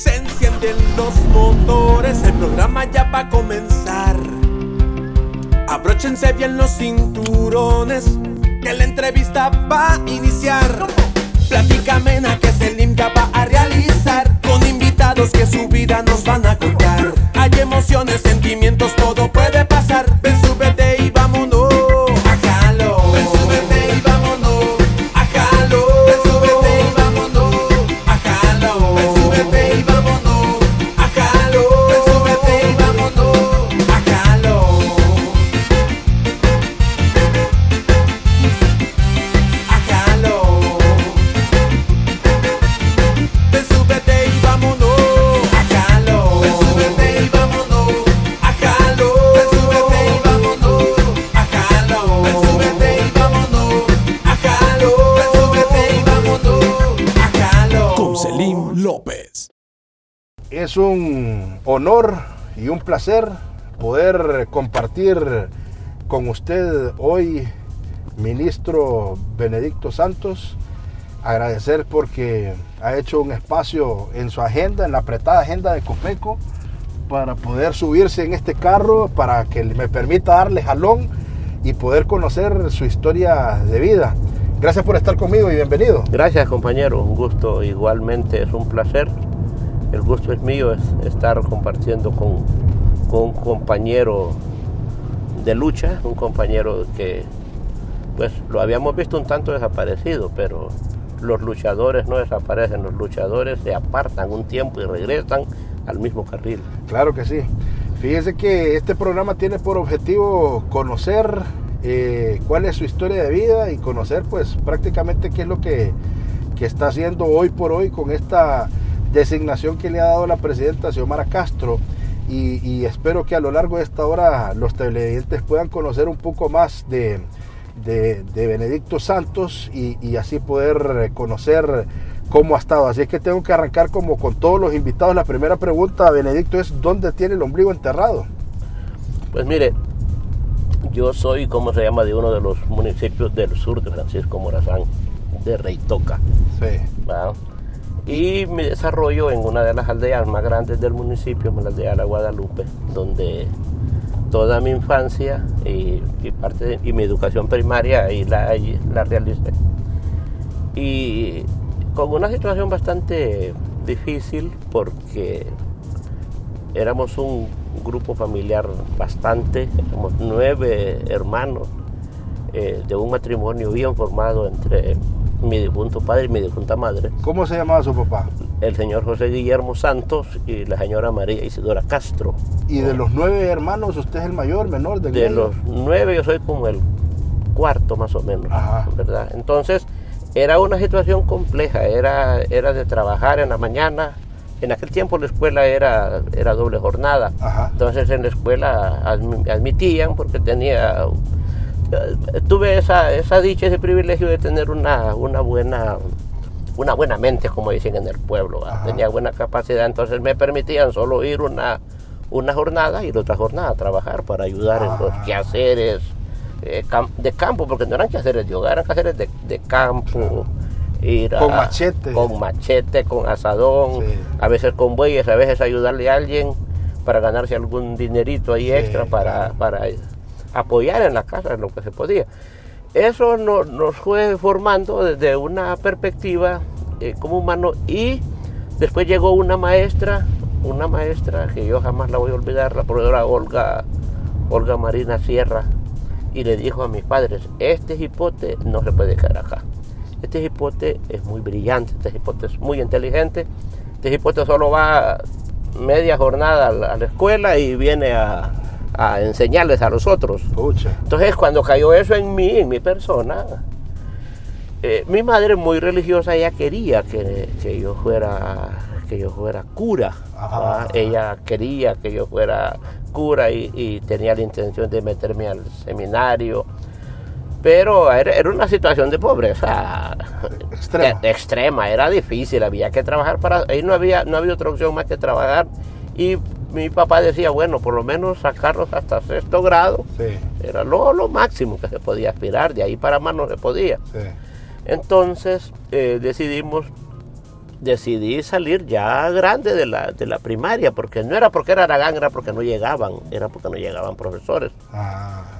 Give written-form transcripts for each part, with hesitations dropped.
Se encienden los motores, el programa ya va a comenzar. Abróchense bien los cinturones, que la entrevista va a iniciar. Plática amena que Selim ya va a realizar, con invitados que su vida nos van a contar. Hay emociones, sentimientos, todo puede pasar. Ven, súbete y vámonos a jalo. Ven, súbete y vámonos a jalo. Ven, súbete y vámonos a jalo. Ven, súbete y vámonos a jalo. Ven, súbete y vámonos a jalo. A jalo. Ven, súbete y vámonos a jalo. Ven, súbete y vámonos a jalo. Ven, súbete y vámonos a jalo. Ven, súbete y vámonos a jalo. Ven, súbete y vámonos a jalo. Con Selim López. Es un honor y un placer poder compartir con usted hoy, ministro Benedicto Santos. Agradecer porque ha hecho un espacio en su agenda, en la apretada agenda de Copeco, para poder subirse en este carro, para que me permita darle jalón y poder conocer su historia de vida. Gracias por estar conmigo y bienvenido. Gracias, compañero, un gusto, igualmente es un placer. El gusto es mío, es estar compartiendo con un compañero de lucha, un compañero que pues lo habíamos visto un tanto desaparecido, pero los luchadores no desaparecen, los luchadores se apartan un tiempo y regresan al mismo carril. Claro que sí. Fíjese que este programa tiene por objetivo conocer cuál es su historia de vida y conocer pues prácticamente qué es lo que está haciendo hoy por hoy con esta designación que le ha dado la presidenta Xiomara Castro, y espero que a lo largo de esta hora los televidentes puedan conocer un poco más de Benedicto Santos y así poder conocer cómo ha estado. Así es que tengo que arrancar como con todos los invitados. La primera pregunta, Benedicto, es ¿dónde tiene el ombligo enterrado? Pues mire, yo soy, ¿cómo se llama?, de uno de los municipios del sur de Francisco Morazán, de Reitoca. Sí. ¿Verdad? Y mi desarrollo en una de las aldeas más grandes del municipio, la aldea de la Guadalupe, donde toda mi infancia y mi educación primaria ahí la realicé. Y con una situación bastante difícil porque éramos un grupo familiar bastante, éramos 9 hermanos de un matrimonio bien formado entre mi difunto padre y mi difunta madre. ¿Cómo se llamaba su papá? El señor José Guillermo Santos y la señora María Isidora Castro. ¿Y de los 9 hermanos usted es el mayor, menor? De los 9 yo soy como el cuarto más o menos. Ajá. ¿Verdad? Entonces era una situación compleja, era de trabajar en la mañana. En aquel tiempo la escuela era doble jornada. Ajá. Entonces en la escuela admitían porque tuve esa dicha, ese privilegio de tener una buena mente, como dicen en el pueblo. Tenía buena capacidad, entonces me permitían solo ir una jornada y la otra jornada a trabajar para ayudar en los quehaceres de campo, porque no eran quehaceres de hogar, eran quehaceres de campo. Ir con machete. Con machete, con asadón, sí. A veces con bueyes, a veces ayudarle a alguien para ganarse algún dinerito ahí extra para apoyar en la casa en lo que se podía. Eso nos fue formando desde una perspectiva como humano, y después llegó una maestra que yo jamás la voy a olvidar, la profesora Olga Marina Sierra, y le dijo a mis padres: este hipote no se puede quedar acá. Este hipote es muy brillante, este hipote es muy inteligente, este hipote solo va media jornada a la escuela y viene a enseñarles a los otros. Pucha. Entonces cuando cayó eso en mi persona, mi madre, muy religiosa, ella quería que yo fuera cura. Ella quería que yo fuera cura y tenía la intención de meterme al seminario, pero era una situación de pobreza extrema, era difícil, había que trabajar ahí no había otra opción más que trabajar. Y mi papá decía, bueno, por lo menos sacarlos hasta 6º grado, sí. Era lo máximo que se podía aspirar, de ahí para más no se podía. Sí. Entonces decidimos decidí salir ya grande de la primaria, porque no era porque era Aragán, era porque no llegaban profesores.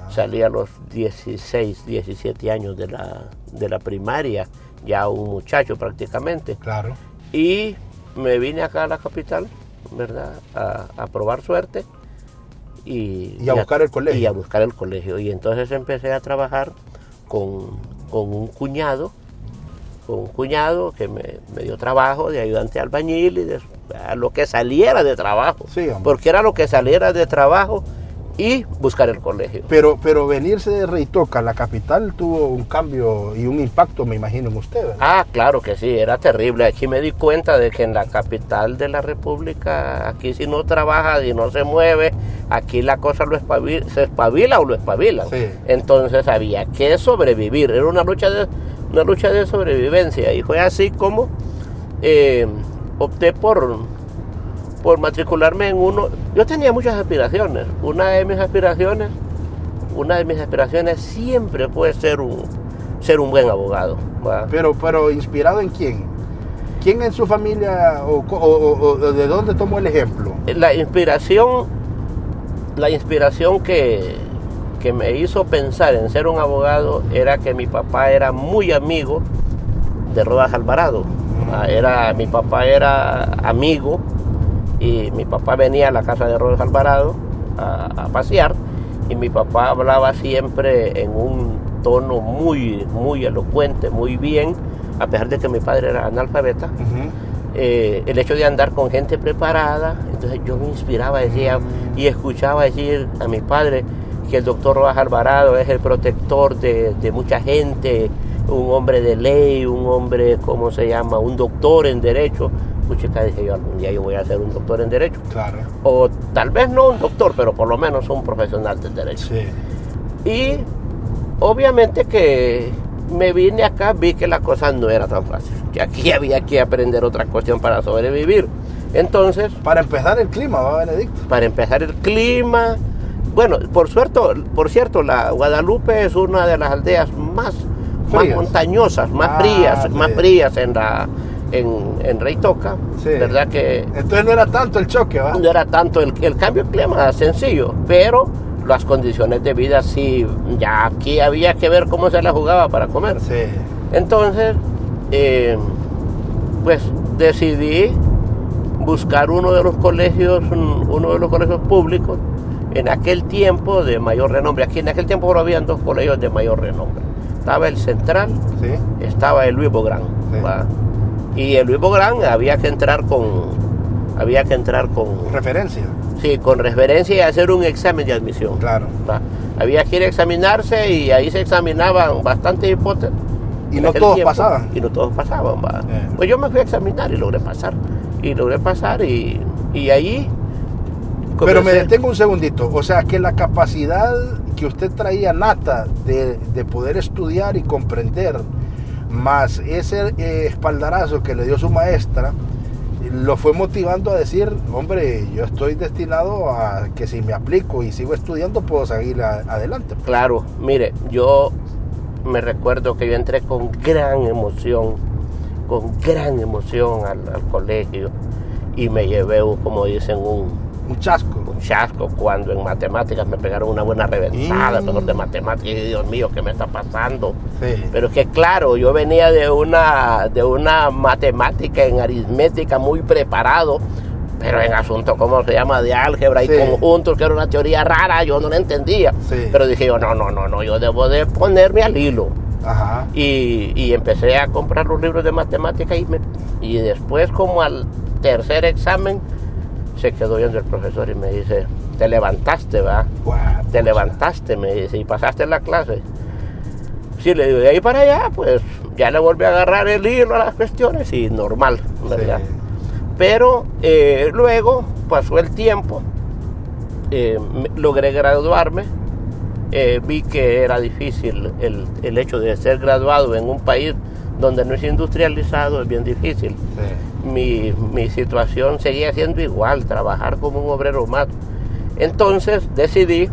Salí a los 16, 17 años de la primaria, ya un muchacho prácticamente. Claro. Y me vine acá a la capital, ¿verdad? A probar suerte. Y a buscar el colegio. Y a buscar el colegio. Y entonces empecé a trabajar con un cuñado que me dio trabajo de ayudante albañil y a lo que saliera de trabajo. Sí, porque era lo que saliera de trabajo y buscar el colegio. Pero venirse de Reitoca a la capital tuvo un cambio y un impacto, me imagino, en usted, ¿verdad? Ah, claro que sí, era terrible. Aquí me di cuenta de que en la capital de la República, aquí si no trabaja y no se mueve, aquí la cosa se espabila o lo espabilan. Sí. Entonces había que sobrevivir, era una lucha de sobrevivencia. Y fue así como opté por matricularme en uno. Yo tenía muchas aspiraciones. Una de mis aspiraciones siempre fue ser un buen abogado, ¿va? Pero inspirado en quién? ¿Quién en su familia o de dónde tomó el ejemplo? La inspiración que me hizo pensar en ser un abogado era que mi papá era muy amigo de Rodas Alvarado. Mi papá era amigo y mi papá venía a la casa de Rodas Alvarado a pasear, y mi papá hablaba siempre en un tono muy, muy elocuente, muy bien, a pesar de que mi padre era analfabeta. El hecho de andar con gente preparada, entonces yo me inspiraba, decía, y escuchaba decir a mi padre que el doctor Rodas Alvarado es el protector de mucha gente, un hombre de ley, un hombre, ¿cómo se llama?, un doctor en derecho. Puchica, dije yo, algún día yo voy a ser un doctor en derecho. Claro. O tal vez no un doctor, pero por lo menos un profesional del derecho. Sí. Y obviamente que me vine acá, vi que la cosa no era tan fácil, que aquí había que aprender otra cuestión para sobrevivir. Entonces... Para empezar el clima, ¿va, Benedicto? Para empezar el clima... Bueno, por cierto, la Guadalupe es una de las aldeas más montañosas, más frías en Reitoca, sí. ¿Verdad que? Entonces no era tanto el choque, ¿va? No era tanto el cambio de clima, sencillo, pero las condiciones de vida sí, ya aquí había que ver cómo se la jugaba para comer. Sí. Entonces, pues decidí buscar uno de los colegios públicos en aquel tiempo de mayor renombre. Aquí en aquel tiempo solo habían dos colegios de mayor renombre. Estaba el Central, sí. Estaba el Luis Bográn. Sí. Y el Luis Bográn había que entrar con referencia. Sí, con referencia y hacer un examen de admisión. Claro. Había que ir a examinarse y ahí se examinaban bastantes hipótesis. Y no todos pasaban. Y no todos pasaban. Pues yo me fui a examinar y logré pasar. Y ahí... Pero me detengo un segundito. O sea, que la capacidad que usted traía nata de poder estudiar y comprender, más ese espaldarazo que le dio su maestra, lo fue motivando a decir, hombre, yo estoy destinado a que si me aplico y sigo estudiando puedo seguir adelante. Claro, mire, yo me recuerdo que yo entré con gran emoción al colegio, y me llevé, como dicen, un chasco cuando en matemáticas me pegaron una buena reventada, profesor de matemáticas, y Dios mío, ¿qué me está pasando? Sí. Pero es que claro, yo venía de una matemática en aritmética muy preparado, pero en asuntos, ¿cómo se llama?, de álgebra y conjuntos, que era una teoría rara, yo no la entendía. Sí. Pero dije yo, no, yo debo de ponerme al hilo. Ajá. Y empecé a comprar los libros de matemática y después, como al tercer examen, se quedó viendo el profesor y me dice, te levantaste, ¿va? Te levantaste, me dice, y pasaste la clase. Sí, le digo, de ahí para allá, pues ya le volví a agarrar el hilo a las cuestiones y normal, ¿verdad? Sí. Pero luego pasó el tiempo, logré graduarme, vi que era difícil el hecho de ser graduado en un país donde no es industrializado, es bien difícil. Sí. Mi situación seguía siendo igual, trabajar como un obrero más. Entonces decidí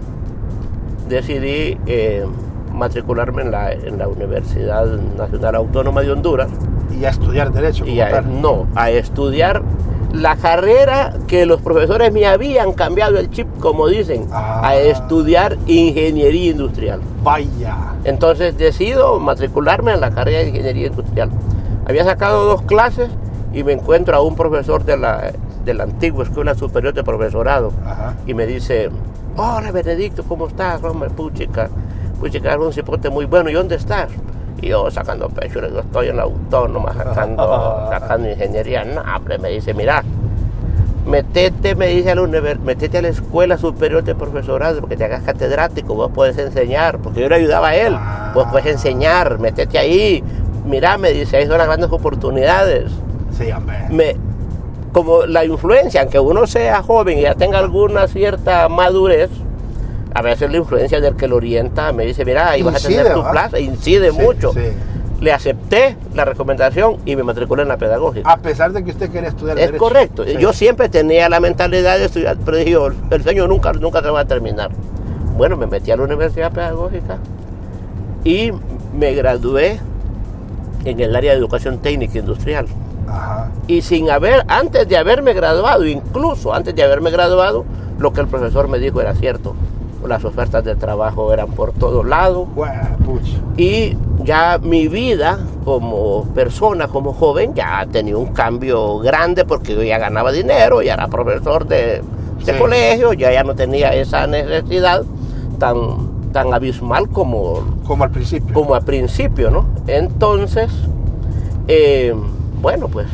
matricularme en la Universidad Nacional Autónoma de Honduras, Y a estudiar Derecho. A estudiar la carrera que los profesores me habían cambiado el chip, como dicen, a estudiar Ingeniería Industrial. Vaya. Entonces decido matricularme en la carrera de Ingeniería Industrial. Había sacado 2 clases y me encuentro a un profesor de la antigua Escuela Superior de Profesorado. Y me dice: hola Benedicto, ¿cómo estás? Hombre, puchica, es un cipote muy bueno. ¿Y dónde estás? Y yo sacando pecho, le digo: estoy en la autónoma sacando ingeniería. No, hombre, me dice: mira, métete a la Escuela Superior de Profesorado, porque te hagas catedrático, vos podés enseñar, porque yo le ayudaba a él, vos podés enseñar, métete ahí. Mira, me dice, ahí son las grandes oportunidades. Sí, hombre. Como la influencia, aunque uno sea joven y ya tenga alguna cierta madurez, a veces la influencia del que lo orienta me dice: mira, ahí vas a tener tu plaza, incide mucho. Sí. Le acepté la recomendación y me matriculé en la pedagógica. A pesar de que usted quería estudiar Derecho. Es correcto. Sí. Yo siempre tenía la mentalidad de estudiar, pero dije: el sueño nunca se va a terminar. Bueno, me metí a la Universidad Pedagógica y me gradué en el área de Educación Técnica Industrial. Y antes de haberme graduado, lo que el profesor me dijo era cierto. Las ofertas de trabajo eran por todos lados. Y ya mi vida como persona, como joven, ya tenía un cambio grande, porque yo ya ganaba dinero, ya era profesor de colegio, ya no tenía esa necesidad tan abismal como al principio, ¿no? Entonces, bueno, pues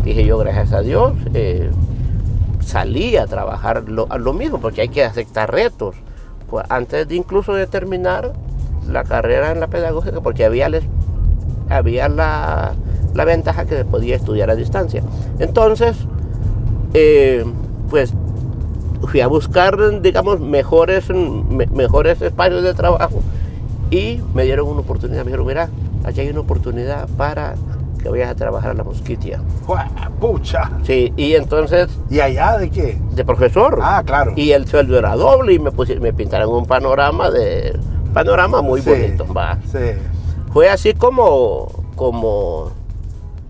dije yo, gracias a Dios, salí a trabajar a lo mismo, porque hay que aceptar retos. Pues antes incluso de terminar la carrera en la pedagógica, porque había la ventaja que se podía estudiar a distancia. Entonces, pues fui a buscar, digamos, mejores espacios de trabajo, y me dieron una oportunidad. Me dijeron: mira, aquí hay una oportunidad para que vayas a trabajar a La Mosquitia. ¡Pucha! Sí, y entonces... ¿Y allá de qué? De profesor. Claro. Y el sueldo era doble, y me pintaron un panorama muy bonito, ¿va? Sí. Fue así como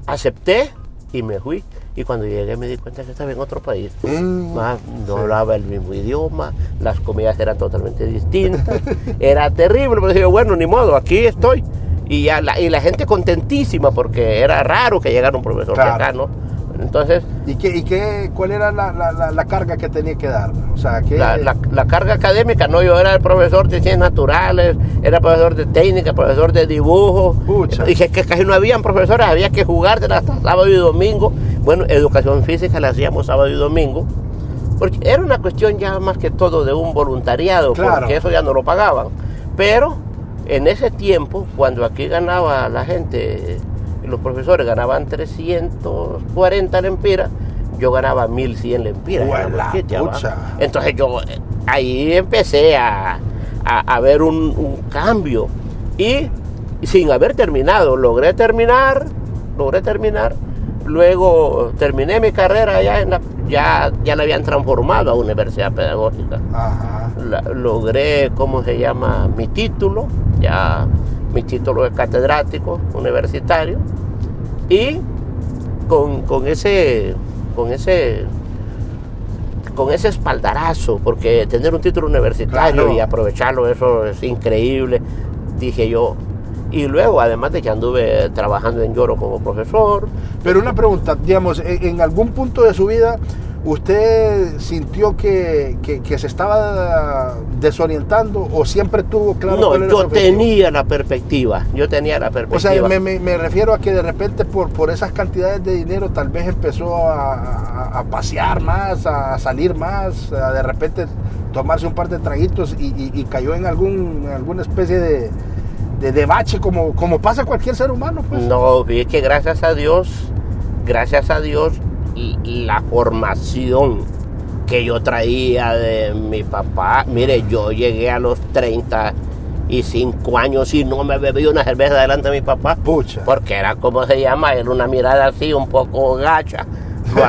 acepté y me fui. Y cuando llegué me di cuenta que estaba en otro país. No hablaba el mismo idioma, las comidas eran totalmente distintas. Era terrible, pero dije: bueno, ni modo, aquí estoy. Y la gente contentísima, porque era raro que llegara un profesor de acá, ¿no? Entonces... ¿Cuál era la carga que tenía que dar? O sea, la carga académica, no, yo era el profesor de ciencias naturales, era profesor de técnica, profesor de dibujo. Dije que casi no habían profesores, había que jugártela hasta sábado y domingo. Bueno, educación física la hacíamos sábado y domingo, porque era una cuestión ya más que todo de un voluntariado, porque eso ya no lo pagaban. Pero en ese tiempo, cuando aquí ganaba la gente, los profesores ganaban 340 lempiras, yo ganaba 1100 lempiras. Entonces yo ahí empecé a ver un cambio, y sin haber terminado, logré terminar. Luego terminé mi carrera ya la habían transformado a Universidad Pedagógica. Logré, mi título, mi título de catedrático universitario, y con ese espaldarazo, porque tener un título universitario y aprovecharlo, eso es increíble, dije yo. Y luego, además de que anduve trabajando en Lloro como profesor. Pero una pregunta, digamos, en algún punto de su vida, ¿usted sintió que se estaba desorientando, o siempre tuvo claro? No, yo tenía la perspectiva. O sea, me refiero a que de repente por esas cantidades de dinero tal vez empezó a pasear más, a salir más, a de repente tomarse un par de traguitos y cayó en alguna especie de bache, como pasa cualquier ser humano, pues. No, es que gracias a Dios, la formación que yo traía de mi papá, mire, yo llegué a los 35 años y no me bebí una cerveza delante de mi papá. Pucha. Porque era, como se llama, era una mirada así, un poco gacha, lo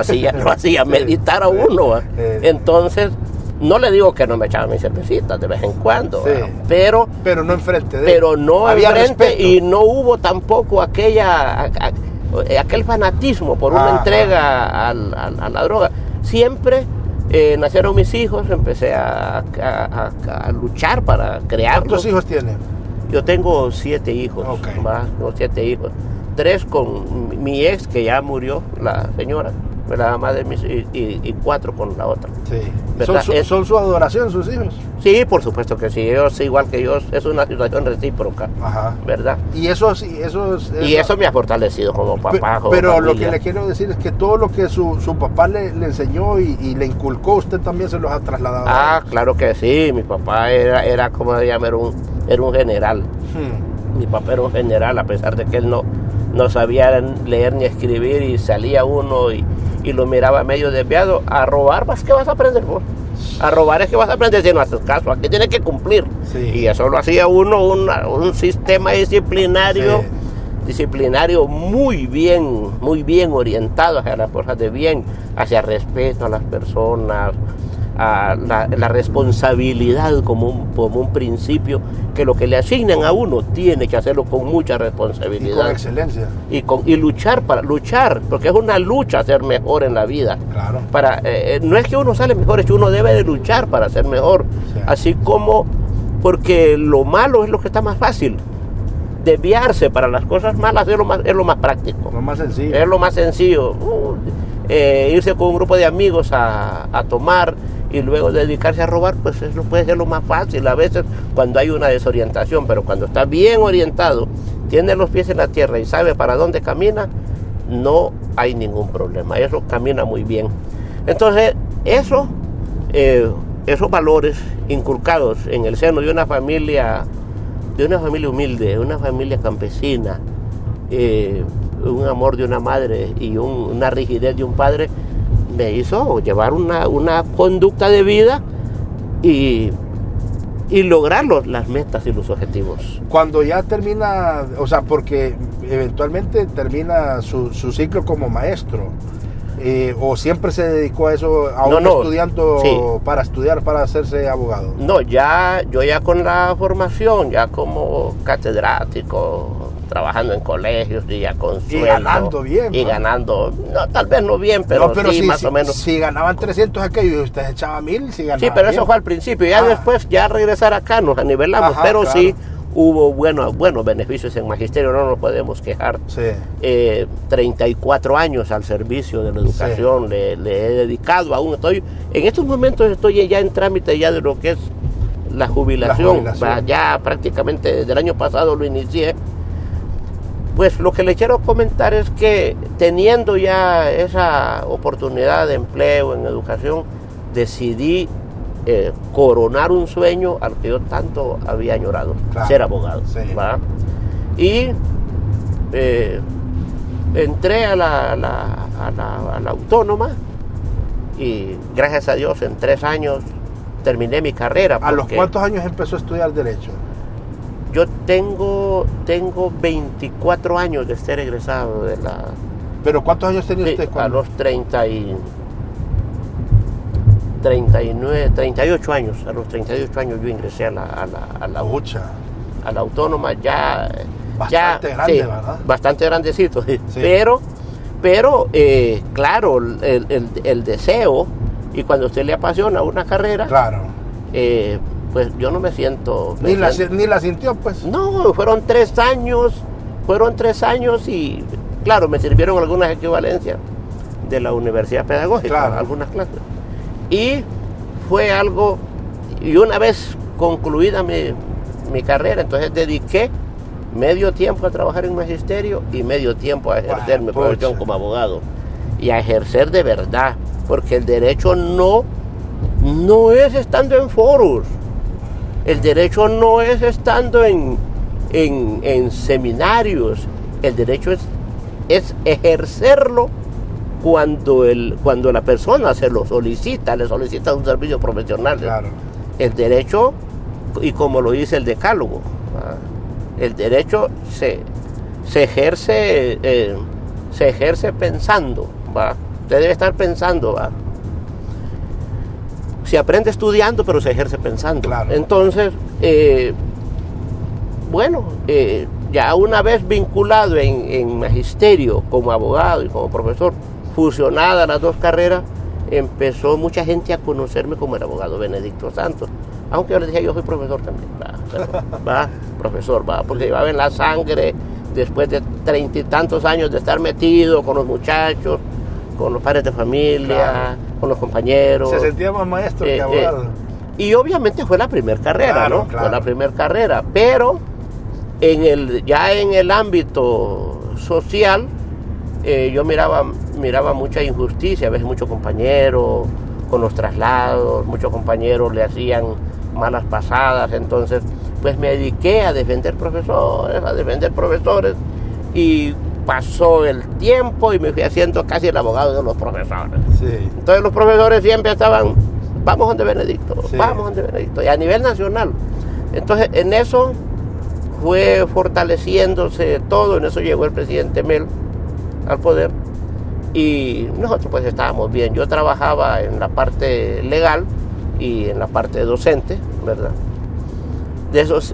hacía meditar a uno. Entonces, no le digo que no me echaba mis cervecitas de vez en cuando, pero no enfrente de él. Pero no había enfrente, respeto. Y no hubo tampoco aquella aquel fanatismo por una entrega a la droga. Siempre nacieron mis hijos, empecé a luchar para crearlos. ¿Cuántos hijos tiene? Yo tengo 7 hijos, Okay. tengo 7 hijos. 3 con mi ex, que ya murió, la señora, la mamá de mis, y 4 con la otra. Sí. ¿Son su adoración sus hijos? Sí, por supuesto que sí, ellos igual que yo, es una situación recíproca, Ajá. ¿verdad? Y eso me ha fortalecido como papá, como pero familia. lo que le quiero decir es que todo lo que su papá le enseñó y le inculcó, usted también se los ha trasladado. Claro que sí, mi papá era como se llama, era un general. Mi papá era un general, a pesar de que él no sabía leer ni escribir, y salía uno y lo miraba medio desviado. A robar, ¿qué vas a aprender vos? A robar es que vas a aprender si no haces caso, aquí tienes que cumplir. Sí. Y eso lo hacía uno, un sistema disciplinario, muy bien orientado hacia las cosas de bien, hacia respeto a las personas, a la responsabilidad como un principio, que lo que le asignan a uno tiene que hacerlo con mucha responsabilidad. Y con excelencia. Y luchar, porque es una lucha ser mejor en la vida. Claro. No es que uno sale mejor, es que uno debe de luchar para ser mejor. Sí. Así como, porque lo malo es lo que está más fácil. Desviarse para las cosas malas es lo más práctico. Lo más sencillo. Es lo más sencillo. Irse con un grupo de amigos a tomar y luego dedicarse a robar, pues eso puede ser lo más fácil a veces cuando hay una desorientación, pero cuando está bien orientado, tiene los pies en la tierra y sabe para dónde camina, no hay ningún problema, eso camina muy bien. Entonces, esos valores inculcados en el seno de una familia humilde, una familia campesina, un amor de una madre y una rigidez de un padre, me hizo llevar una conducta de vida y lograr las metas y los objetivos. Cuando ya termina, o sea, porque eventualmente termina su ciclo como maestro, o siempre se dedicó a eso, estudiando, sí, para estudiar, para hacerse abogado. No, yo ya con la formación, ya como catedrático, trabajando en colegios y ya con sueldo. Y ganando bien. Y ganando, tal vez no bien, pero sí, más o menos. Si ganaban 300 aquello y usted echaba 1000, si ganaba. Sí, pero bien. Eso fue al principio. Ya después, ya regresar acá nos anivelamos. Ajá, pero claro. Sí hubo buenos beneficios en magisterio, no nos podemos quejar. Sí. 34 años al servicio de la educación, sí. le he dedicado aún. En estos momentos estoy ya en trámite ya de lo que es la jubilación. Ya prácticamente desde el año pasado lo inicié. Pues lo que le quiero comentar es que teniendo ya esa oportunidad de empleo en educación, decidí coronar un sueño al que yo tanto había añorado, claro, ser abogado. Sí. ¿Va? Y entré a la autónoma y gracias a Dios en 3 años terminé mi carrera. ¿A los cuántos años empezó a estudiar Derecho? Yo tengo 24 años de ser egresado de la... ¿Pero cuántos años tenía usted? A los 38 años. A los 38 años yo ingresé a la autónoma, ya... Bastante grande, sí, ¿verdad? Bastante grandecito, sí. Pero claro, el deseo, y cuando a usted le apasiona una carrera... Claro. Pues yo no me siento... Ni la sintió, pues. No, fueron 3 años y claro, me sirvieron algunas equivalencias de la universidad pedagógica, claro, algunas clases. Y fue algo, y una vez concluida mi carrera, entonces dediqué medio tiempo a trabajar en magisterio y medio tiempo a ejercer mi profesión como abogado. Y a ejercer de verdad, porque el derecho no es estando en foros. El derecho no es estando en seminarios. El derecho es ejercerlo cuando la persona se lo solicita, le solicita un servicio profesional. Claro. El derecho, y como lo dice el decálogo, el derecho se ejerce pensando. Usted debe estar pensando. Se aprende estudiando, pero se ejerce pensando. Claro. Entonces, ya una vez vinculado en magisterio como abogado y como profesor, fusionadas las dos carreras, empezó mucha gente a conocerme como el abogado Benedicto Santos. Aunque yo les dije, yo soy profesor también, profesor, porque llevaba en la sangre, después de 30 y tantos años de estar metido con los muchachos, con los padres de familia, claro, con los compañeros. Se sentía más maestro que abogado. Y obviamente fue la primera carrera, claro, ¿no? Claro. Fue la primera carrera, pero ya en el ámbito social, yo miraba mucha injusticia, a veces muchos compañeros con los traslados, muchos compañeros le hacían malas pasadas, entonces pues me dediqué a defender profesores y pasó el tiempo y me fui haciendo casi el abogado de los profesores. Sí. Entonces los profesores siempre estaban, vamos donde Benedicto, sí, vamos donde Benedicto, y a nivel nacional. Entonces en eso fue fortaleciéndose todo, en eso llegó el presidente Mel al poder y nosotros pues estábamos bien. Yo trabajaba en la parte legal y en la parte docente, ¿verdad?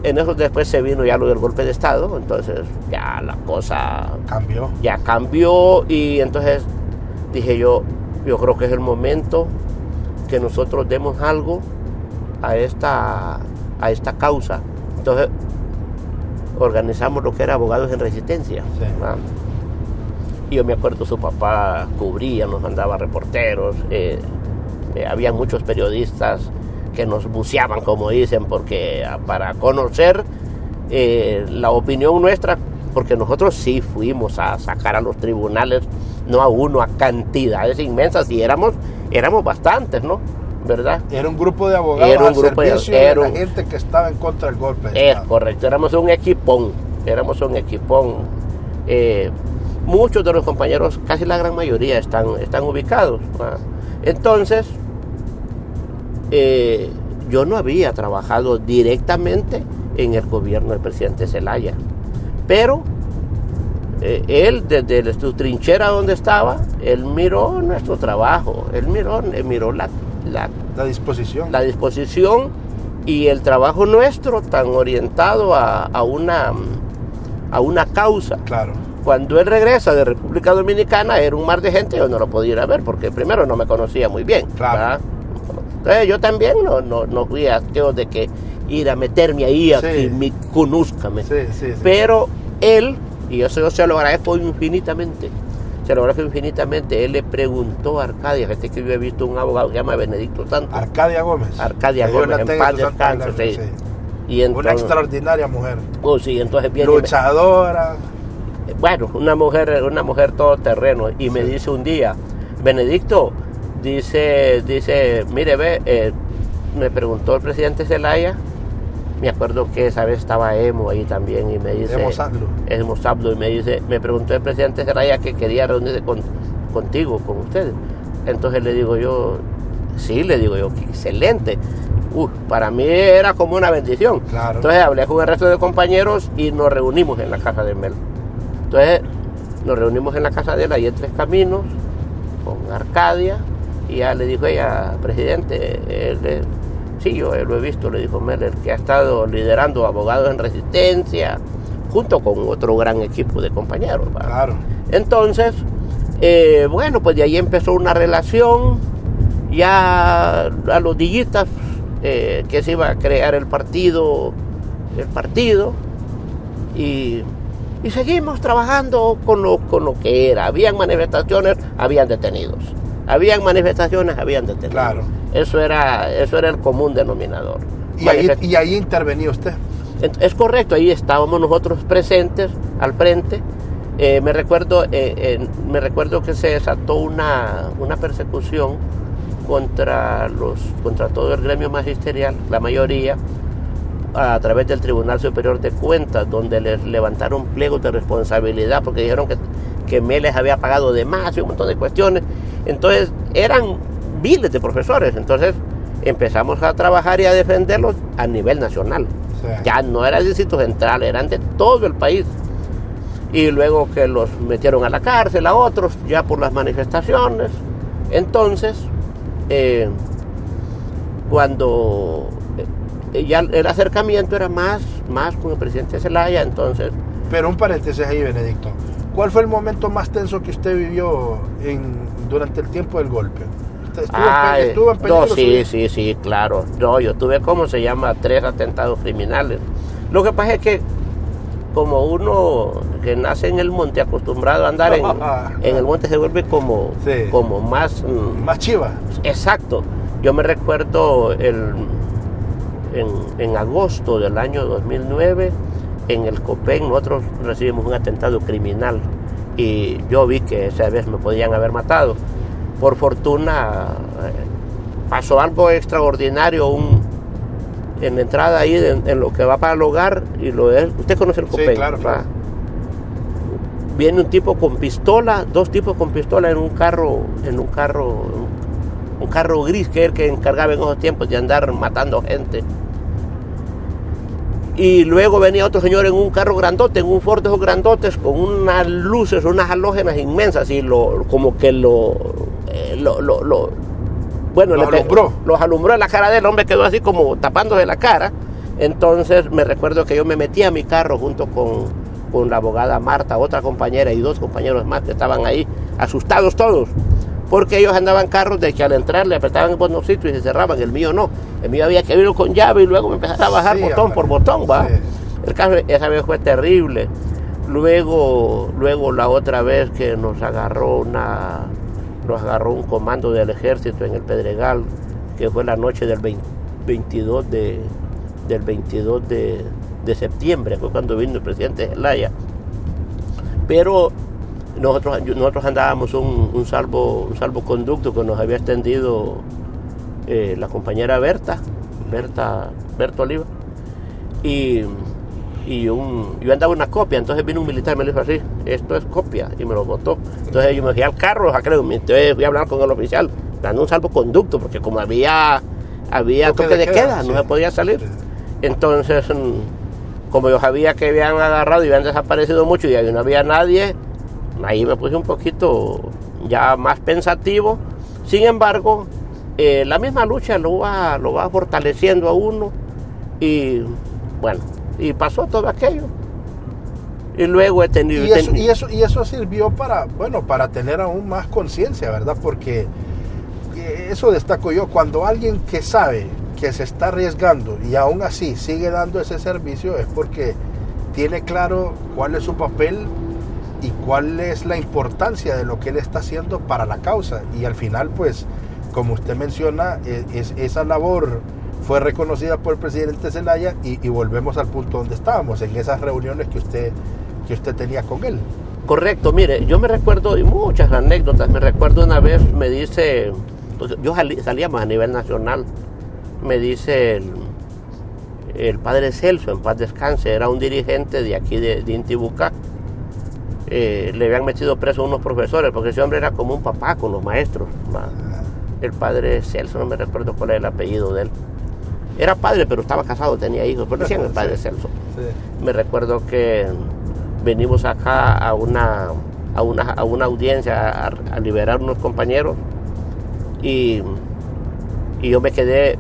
En eso después se vino ya lo del golpe de Estado, entonces ya la cosa cambió y entonces dije yo creo que es el momento que nosotros demos algo a esta causa. Entonces organizamos lo que era Abogados en Resistencia. Sí. Y yo me acuerdo, su papá cubría, nos mandaba reporteros, había muchos periodistas que nos buceaban, como dicen, porque para conocer la opinión nuestra, porque nosotros sí fuimos a sacar a los tribunales, no a uno, a cantidades inmensas, y éramos bastantes, ¿no? ¿Verdad? Era un grupo de abogados al servicio de la gente que estaba en contra del golpe de Estado. Correcto, éramos un equipón. Muchos de los compañeros, casi la gran mayoría, están ubicados, ¿verdad? Entonces, yo no había trabajado directamente en el gobierno del presidente Zelaya, pero él desde su trinchera donde estaba, él miró nuestro trabajo, él miró la disposición y el trabajo nuestro tan orientado a una causa. Claro. Cuando él regresa de República Dominicana era un mar de gente, yo no lo podía ir a ver porque primero no me conocía muy bien. Claro. ¿Verdad? Entonces yo también no fui ateo de que ir a meterme ahí a que me conozcan. Sí. Pero él, y eso yo se lo agradezco infinitamente, él le preguntó a Arcadia, gente que yo he visto un abogado que se llama Benedicto Santos. Arcadia Gómez, en paz descanse, sí. Y entonces, una extraordinaria mujer. Sí, entonces viene luchadora. Bueno, una mujer todoterreno, y me dice un día, Benedicto, dice, mire, me preguntó el presidente Zelaya, me acuerdo que esa vez estaba Emo ahí también, y me dice, Emo Sablo, y me preguntó el presidente Zelaya que quería reunirse contigo, con ustedes. Entonces le digo yo, qué excelente. Para mí era como una bendición. Claro. Entonces hablé con el resto de compañeros y nos reunimos en la casa de Mel. Entonces nos reunimos en la casa de él, ahí en Tres Caminos, con Arcadia, y ya le dijo ella, presidente, sí, yo lo he visto, le dijo Mel, el que ha estado liderando Abogados en Resistencia, junto con otro gran equipo de compañeros. ¿Verdad? Claro. Entonces, pues de ahí empezó una relación, ya a los dillitas, que se iba a crear el partido, y seguimos trabajando con lo que era. Habían manifestaciones, habían detenidos. Claro. Eso era el común denominador. Y ahí intervenía usted. Es correcto, ahí estábamos nosotros presentes al frente. Me recuerdo que se desató una persecución contra todo el gremio magisterial, la mayoría, a través del Tribunal Superior de Cuentas, donde les levantaron pliegos de responsabilidad porque dijeron que Mel les había pagado de más y un montón de cuestiones. Entonces eran miles de profesores, entonces empezamos a trabajar y a defenderlos a nivel nacional. Sí. Ya no era el Distrito Central, eran de todo el país. Y luego que los metieron a la cárcel, a otros, ya por las manifestaciones. Entonces, cuando ya el acercamiento era más con el presidente Zelaya, entonces Pero un paréntesis ahí, Benedicto. ¿Cuál fue el momento más tenso que usted vivió durante el tiempo del golpe? ¿Estuvo en peligro? No, sí, claro. No, yo tuve, ¿cómo se llama? 3 atentados criminales. Lo que pasa es que como uno que nace en el monte, acostumbrado a andar en el monte, se vuelve como más... Más chiva. Exacto. Yo me recuerdo en agosto del año 2009, en el Copén, nosotros recibimos un atentado criminal y yo vi que esa vez me podían haber matado. Por fortuna pasó algo extraordinario en la entrada ahí, en lo que va para el hogar, y usted conoce el Copén. Sí, claro. Viene un tipo con pistola, 2 tipos con pistola en un carro gris, que es el que encargaba en esos tiempos de andar matando gente. Y luego venía otro señor en un carro grandote, en un Ford de esos grandotes, con unas luces, unas halógenas inmensas, y los alumbró en la cara del hombre, quedó así como tapándose la cara. Entonces me recuerdo que yo me metí a mi carro junto con la abogada Marta, otra compañera, y 2 compañeros más que estaban ahí, asustados todos, porque ellos andaban carros de que al entrar le apretaban el botoncito y se cerraban. El mío no, el mío había que abrirlo con llave y luego me empezaba a bajar botón por botón, ¿va? Sí. El caso esa vez fue terrible. Luego la otra vez que nos agarró un comando del ejército en el Pedregal, que fue la noche del 22 de septiembre, fue cuando vino el presidente Zelaya. Pero nosotros andábamos un salvoconducto que nos había extendido la compañera Berta Oliva, y yo andaba una copia. Entonces vino un militar y me dijo así: esto es copia, y me lo botó. Entonces yo me fui al carro, entonces fui a hablar con el oficial, dando un salvoconducto, porque como había toque de queda, no se podía salir. Entonces, como yo sabía que habían agarrado y habían desaparecido mucho y ahí no había nadie, ahí me puse un poquito ya más pensativo. Sin embargo, la misma lucha lo va fortaleciendo a uno, y bueno, y pasó todo aquello. Y luego he tenido... Y eso sirvió para tener aún más conciencia, ¿verdad? Porque eso destaco yo, cuando alguien que sabe que se está arriesgando y aún así sigue dando ese servicio, es porque tiene claro cuál es su papel y cuál es la importancia de lo que él está haciendo para la causa. Y al final, pues, como usted menciona, esa labor fue reconocida por el presidente Zelaya, y volvemos al punto donde estábamos, en esas reuniones que usted tenía con él. Correcto. Mire, yo me recuerdo, y muchas anécdotas, me recuerdo una vez, me dice, pues, salíamos a nivel nacional, me dice el padre Celso, en paz descanse, era un dirigente de aquí de Intibucá. Le habían metido preso a unos profesores, porque ese hombre era como un papá con los maestros, ¿va? El padre Celso, no me recuerdo cuál era el apellido de él. Era padre, pero estaba casado, tenía hijos, pero decían el padre Celso. Sí. Me recuerdo que venimos acá a una audiencia a liberar unos compañeros, y yo me quedé,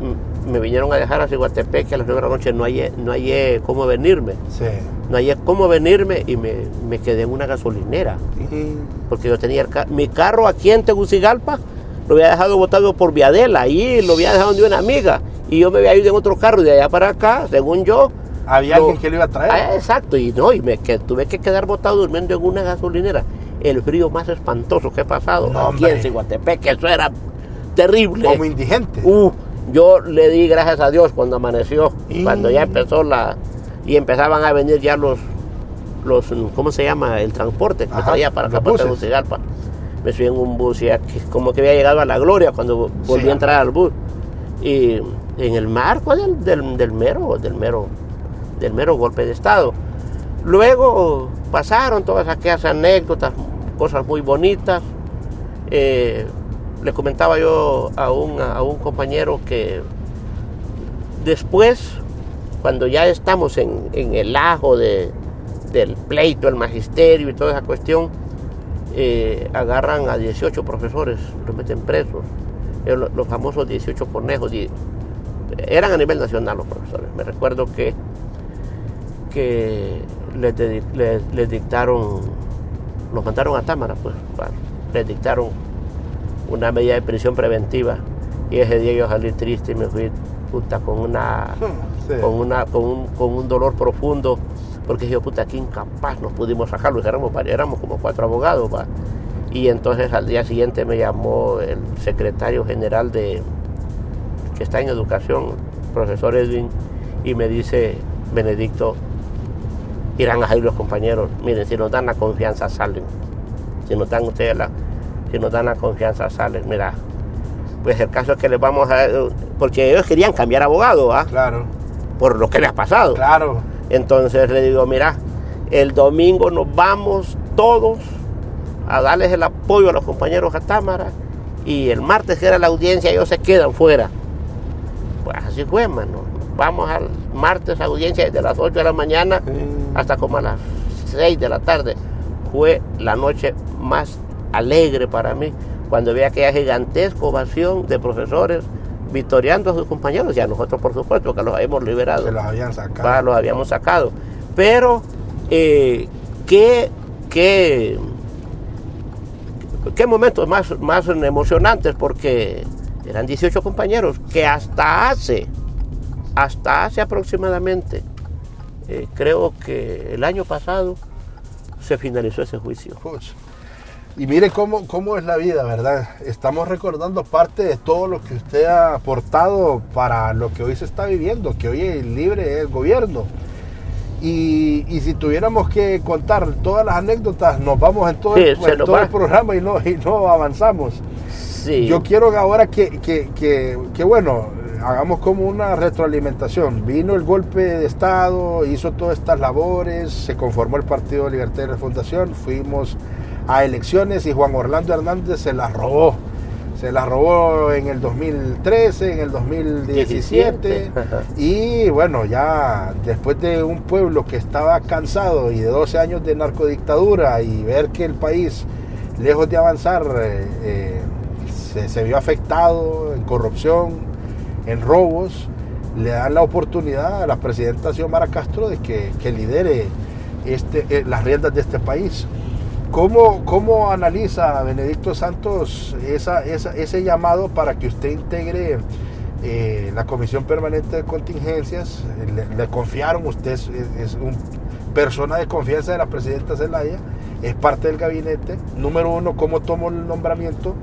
me vinieron a dejar a Ciguatepec, que a las 9 de la noche no hallé cómo venirme. Sí. No hallé cómo venirme, y me quedé en una gasolinera. Porque yo tenía mi carro aquí en Tegucigalpa, lo había dejado botado por Viadela, ahí lo había dejado de una amiga, y yo me había ido en otro carro de allá para acá, según yo. Había alguien que lo iba a traer. Exacto, y tuve que quedar botado durmiendo en una gasolinera. El frío más espantoso que he pasado aquí en Ciguatepec, eso era terrible. Como indigente. Yo le di gracias a Dios cuando amaneció, cuando ya empezó y empezaban a venir ya los ¿cómo se llama? El transporte que traía para acá, para Tegucigalpa. Me subí en un bus, y como que había llegado a la gloria cuando volví a entrar al bus. Y en el marco del mero golpe de Estado. Luego pasaron todas aquellas anécdotas, cosas muy bonitas. Le comentaba yo a un compañero que después, cuando ya estamos en el ajo del pleito, el magisterio y toda esa cuestión, agarran a 18 profesores, los meten presos, los famosos 18 conejos, eran a nivel nacional los profesores. Me recuerdo que les dictaron, los mandaron a Támara, pues, les dictaron una medida de prisión preventiva, y ese día yo salí triste y me fui con un dolor profundo, porque dije, qué incapaz nos pudimos sacarlo, éramos como 4 abogados, ¿va? Y entonces al día siguiente me llamó el secretario general que está en educación, profesor Edwin, y me dice, Benedicto, irán a salir los compañeros, miren, si nos dan la confianza salen, si nos dan la confianza salen, mira, pues el caso es que les vamos a, porque ellos querían cambiar abogado, ¿va? Claro. Por lo que les ha pasado. Claro. Entonces le digo, mira, el domingo nos vamos todos a darles el apoyo a los compañeros a Támara, y el martes, que era la audiencia, ellos se quedan fuera. Pues así fue, mano. Vamos al martes a audiencia desde las 8 de la mañana hasta como a las 6 de la tarde. Fue la noche más alegre para mí, cuando vi aquella gigantesca ovación de profesores victoriando a sus compañeros, y a nosotros, por supuesto, que los habíamos liberado. Se los habían sacado. Los habíamos sacado. Pero, ¿qué momentos más emocionantes? Porque eran 18 compañeros que hasta hace aproximadamente, creo que el año pasado, se finalizó ese juicio. Y mire cómo es la vida, ¿verdad? Estamos recordando parte de todo lo que usted ha aportado para lo que hoy se está viviendo, que hoy es libre el gobierno. Y si tuviéramos que contar todas las anécdotas, nos vamos en todo el programa y no avanzamos. Sí. Yo quiero ahora que bueno, hagamos como una retroalimentación. Vino el golpe de Estado, hizo todas estas labores, se conformó el Partido de Libertad y Refundación, fuimos a elecciones y Juan Orlando Hernández se las robó. Se las robó en el 2013, en el 2017. Y bueno, ya después de un pueblo que estaba cansado y de 12 años de narcodictadura, y ver que el país, lejos de avanzar, se vio afectado en corrupción, en robos, le dan la oportunidad a la presidenta Xiomara Castro de que lidere las riendas de este país. ¿Cómo analiza Benedicto Santos ese llamado para que usted integre la Comisión Permanente de Contingencias? Le confiaron, usted es una persona de confianza de la presidenta Zelaya, es parte del gabinete. Número uno, ¿cómo tomó el nombramiento?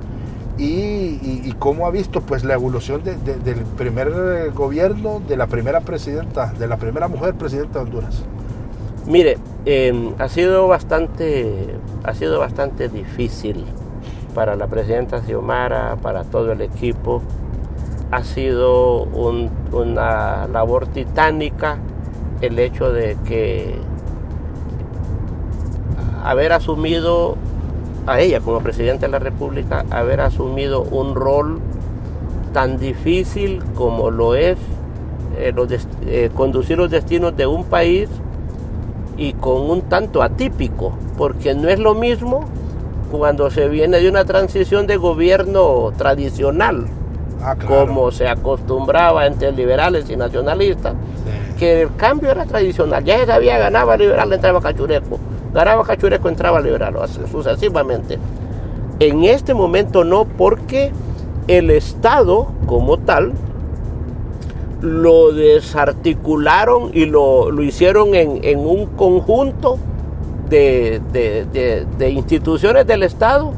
Y cómo ha visto pues la evolución del primer gobierno, de la primera presidenta, de la primera mujer presidenta de Honduras. Mire, ha sido bastante difícil para la presidenta Xiomara, para todo el equipo. Ha sido una labor titánica el hecho de que haber asumido a ella como presidenta de la República, haber asumido un rol tan difícil como lo es conducir los destinos de un país, y con un tanto atípico, porque no es lo mismo cuando se viene de una transición de gobierno tradicional, claro, como se acostumbraba entre liberales y nacionalistas, sí, que el cambio era tradicional. Ya se sabía, ganaba liberal, entraba Cachureco, ganaba Cachureco, entraba liberal, sucesivamente. En este momento no, porque el Estado como tal lo desarticularon y lo hicieron en un conjunto de instituciones del Estado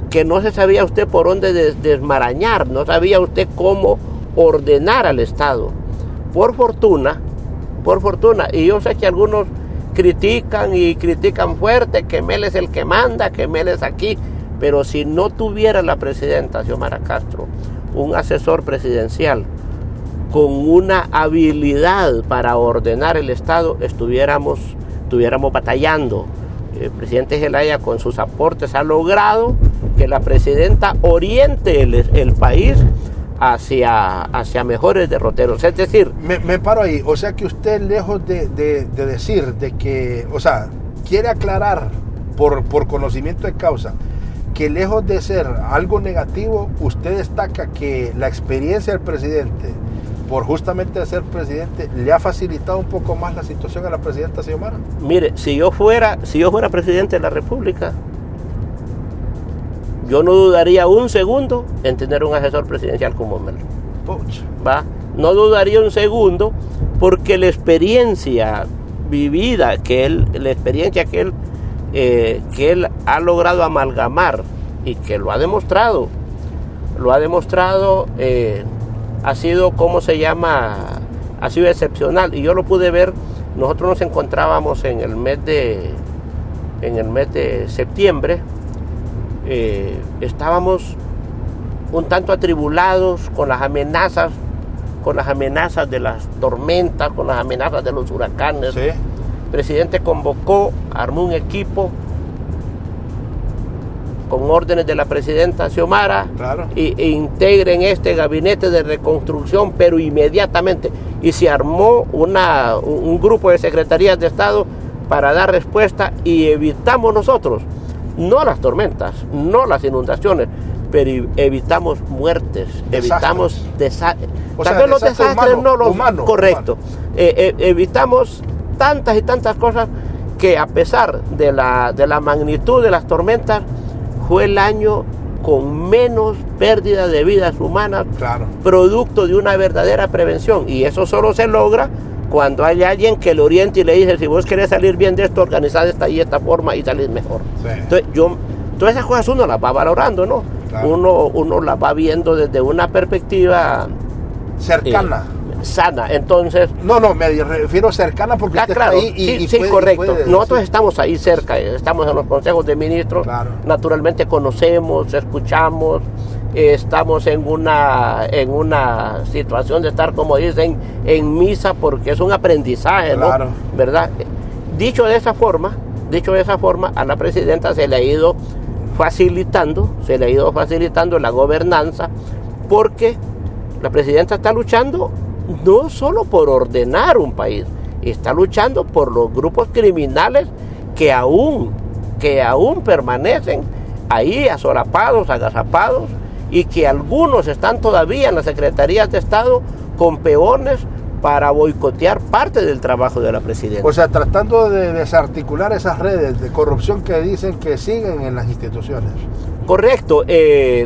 que no se sabía usted por dónde desmarañar, no sabía usted cómo ordenar al Estado. Por fortuna, y yo sé que algunos critican fuerte, que Mel es el que manda, que Mel es aquí, pero si no tuviera la presidenta Xiomara Castro un asesor presidencial con una habilidad para ordenar el Estado, estuviéramos batallando. El presidente Zelaya, con sus aportes, ha logrado que la presidenta oriente el país hacia mejores derroteros. Es decir, me paro ahí. O sea que usted, lejos de decir de que, o sea, quiere aclarar por conocimiento de causa, que lejos de ser algo negativo, usted destaca que la experiencia del presidente por justamente ser presidente, le ha facilitado un poco más la situación a la presidenta Xiomara? Mire, si yo fuera presidente de la República, yo no dudaría un segundo en tener un asesor presidencial como Melo. ¿Va? No dudaría un segundo, porque la experiencia vivida que él ha logrado amalgamar y que lo ha demostrado, ha sido, ¿cómo se llama? Ha sido excepcional, y yo lo pude ver. Nosotros nos encontrábamos en el mes de septiembre, estábamos un tanto atribulados con las amenazas de las tormentas, con las amenazas de los huracanes. Sí. El presidente convocó, armó un equipo con órdenes de la presidenta Xiomara, claro, e integren este gabinete de reconstrucción, pero inmediatamente. Y se armó un grupo de secretarías de Estado para dar respuesta, y evitamos nosotros, no las tormentas, no las inundaciones, pero evitamos muertes, evitamos desastres. Tal vez los desastres no los humanos. Correcto. Evitamos tantas y tantas cosas, que a pesar de la magnitud de las tormentas, fue el año con menos pérdida de vidas humanas, claro, producto de una verdadera prevención. Y eso solo se logra cuando hay alguien que le oriente y le dice: si vos querés salir bien de esto, organizad esta forma y salís mejor. Sí. Entonces, todas esas cosas uno las va valorando, ¿no? Claro. Uno las va viendo desde una perspectiva cercana, sana. Entonces, no, me refiero cercana, porque usted claro, está ahí sí, correcto. Nosotros estamos ahí cerca, estamos en los consejos de ministros, claro, naturalmente conocemos, escuchamos, estamos en una situación de estar, como dicen, en misa, porque es un aprendizaje, claro, ¿no? ¿Verdad? Dicho de esa forma, a la presidenta se le ha ido facilitando la gobernanza, porque la presidenta está luchando no solo por ordenar un país, está luchando por los grupos criminales que aún permanecen ahí asolapados, agazapados, y que algunos están todavía en las secretarías de Estado con peones para boicotear parte del trabajo de la presidenta. O sea, tratando de desarticular esas redes de corrupción que dicen que siguen en las instituciones. Correcto,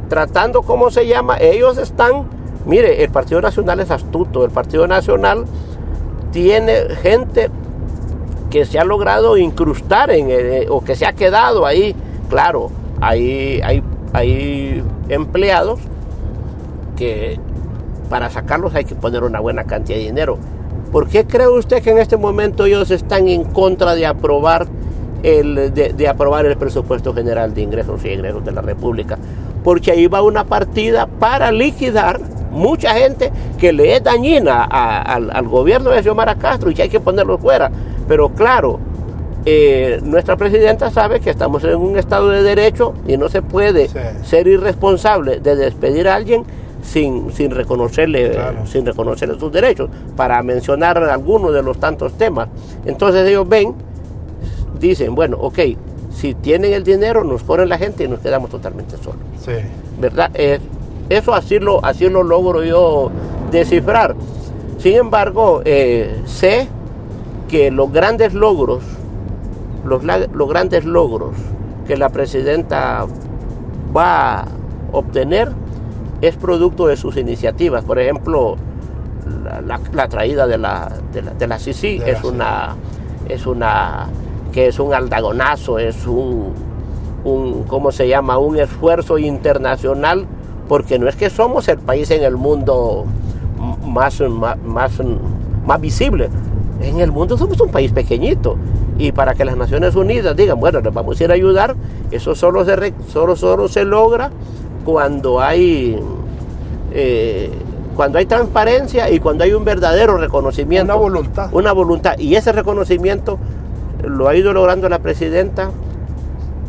tratando, ¿cómo se llama? Ellos están, mire, el Partido Nacional es astuto, el Partido Nacional tiene gente que se ha logrado incrustar o que se ha quedado ahí. Claro, hay empleados que para sacarlos hay que poner una buena cantidad de dinero. ¿Por qué cree usted que en este momento ellos están en contra de aprobar el presupuesto general de ingresos y egresos de la República? Porque ahí va una partida para liquidar mucha gente que le es dañina al gobierno de Xiomara Castro, y que hay que ponerlo fuera. Pero claro, nuestra presidenta sabe que estamos en un estado de derecho y no se puede ser irresponsable de despedir a alguien sin reconocerle sus derechos, para mencionar algunos de los tantos temas. Entonces ellos dicen, bueno, ok, si tienen el dinero, nos ponen la gente y nos quedamos totalmente solos. Sí. ¿Verdad? Eso así lo logro yo descifrar. Sin embargo, sé que los grandes logros que la presidenta va a obtener es producto de sus iniciativas. Por ejemplo, la traída de la CICI es un aldagonazo, es un ¿cómo se llama? Un esfuerzo internacional, porque no es que somos el país en el mundo más visible. En el mundo somos un país pequeñito, y para que las Naciones Unidas digan, bueno, les vamos a ir a ayudar, eso solo se logra cuando hay transparencia y cuando hay un verdadero reconocimiento. Una voluntad. Y ese reconocimiento lo ha ido logrando la presidenta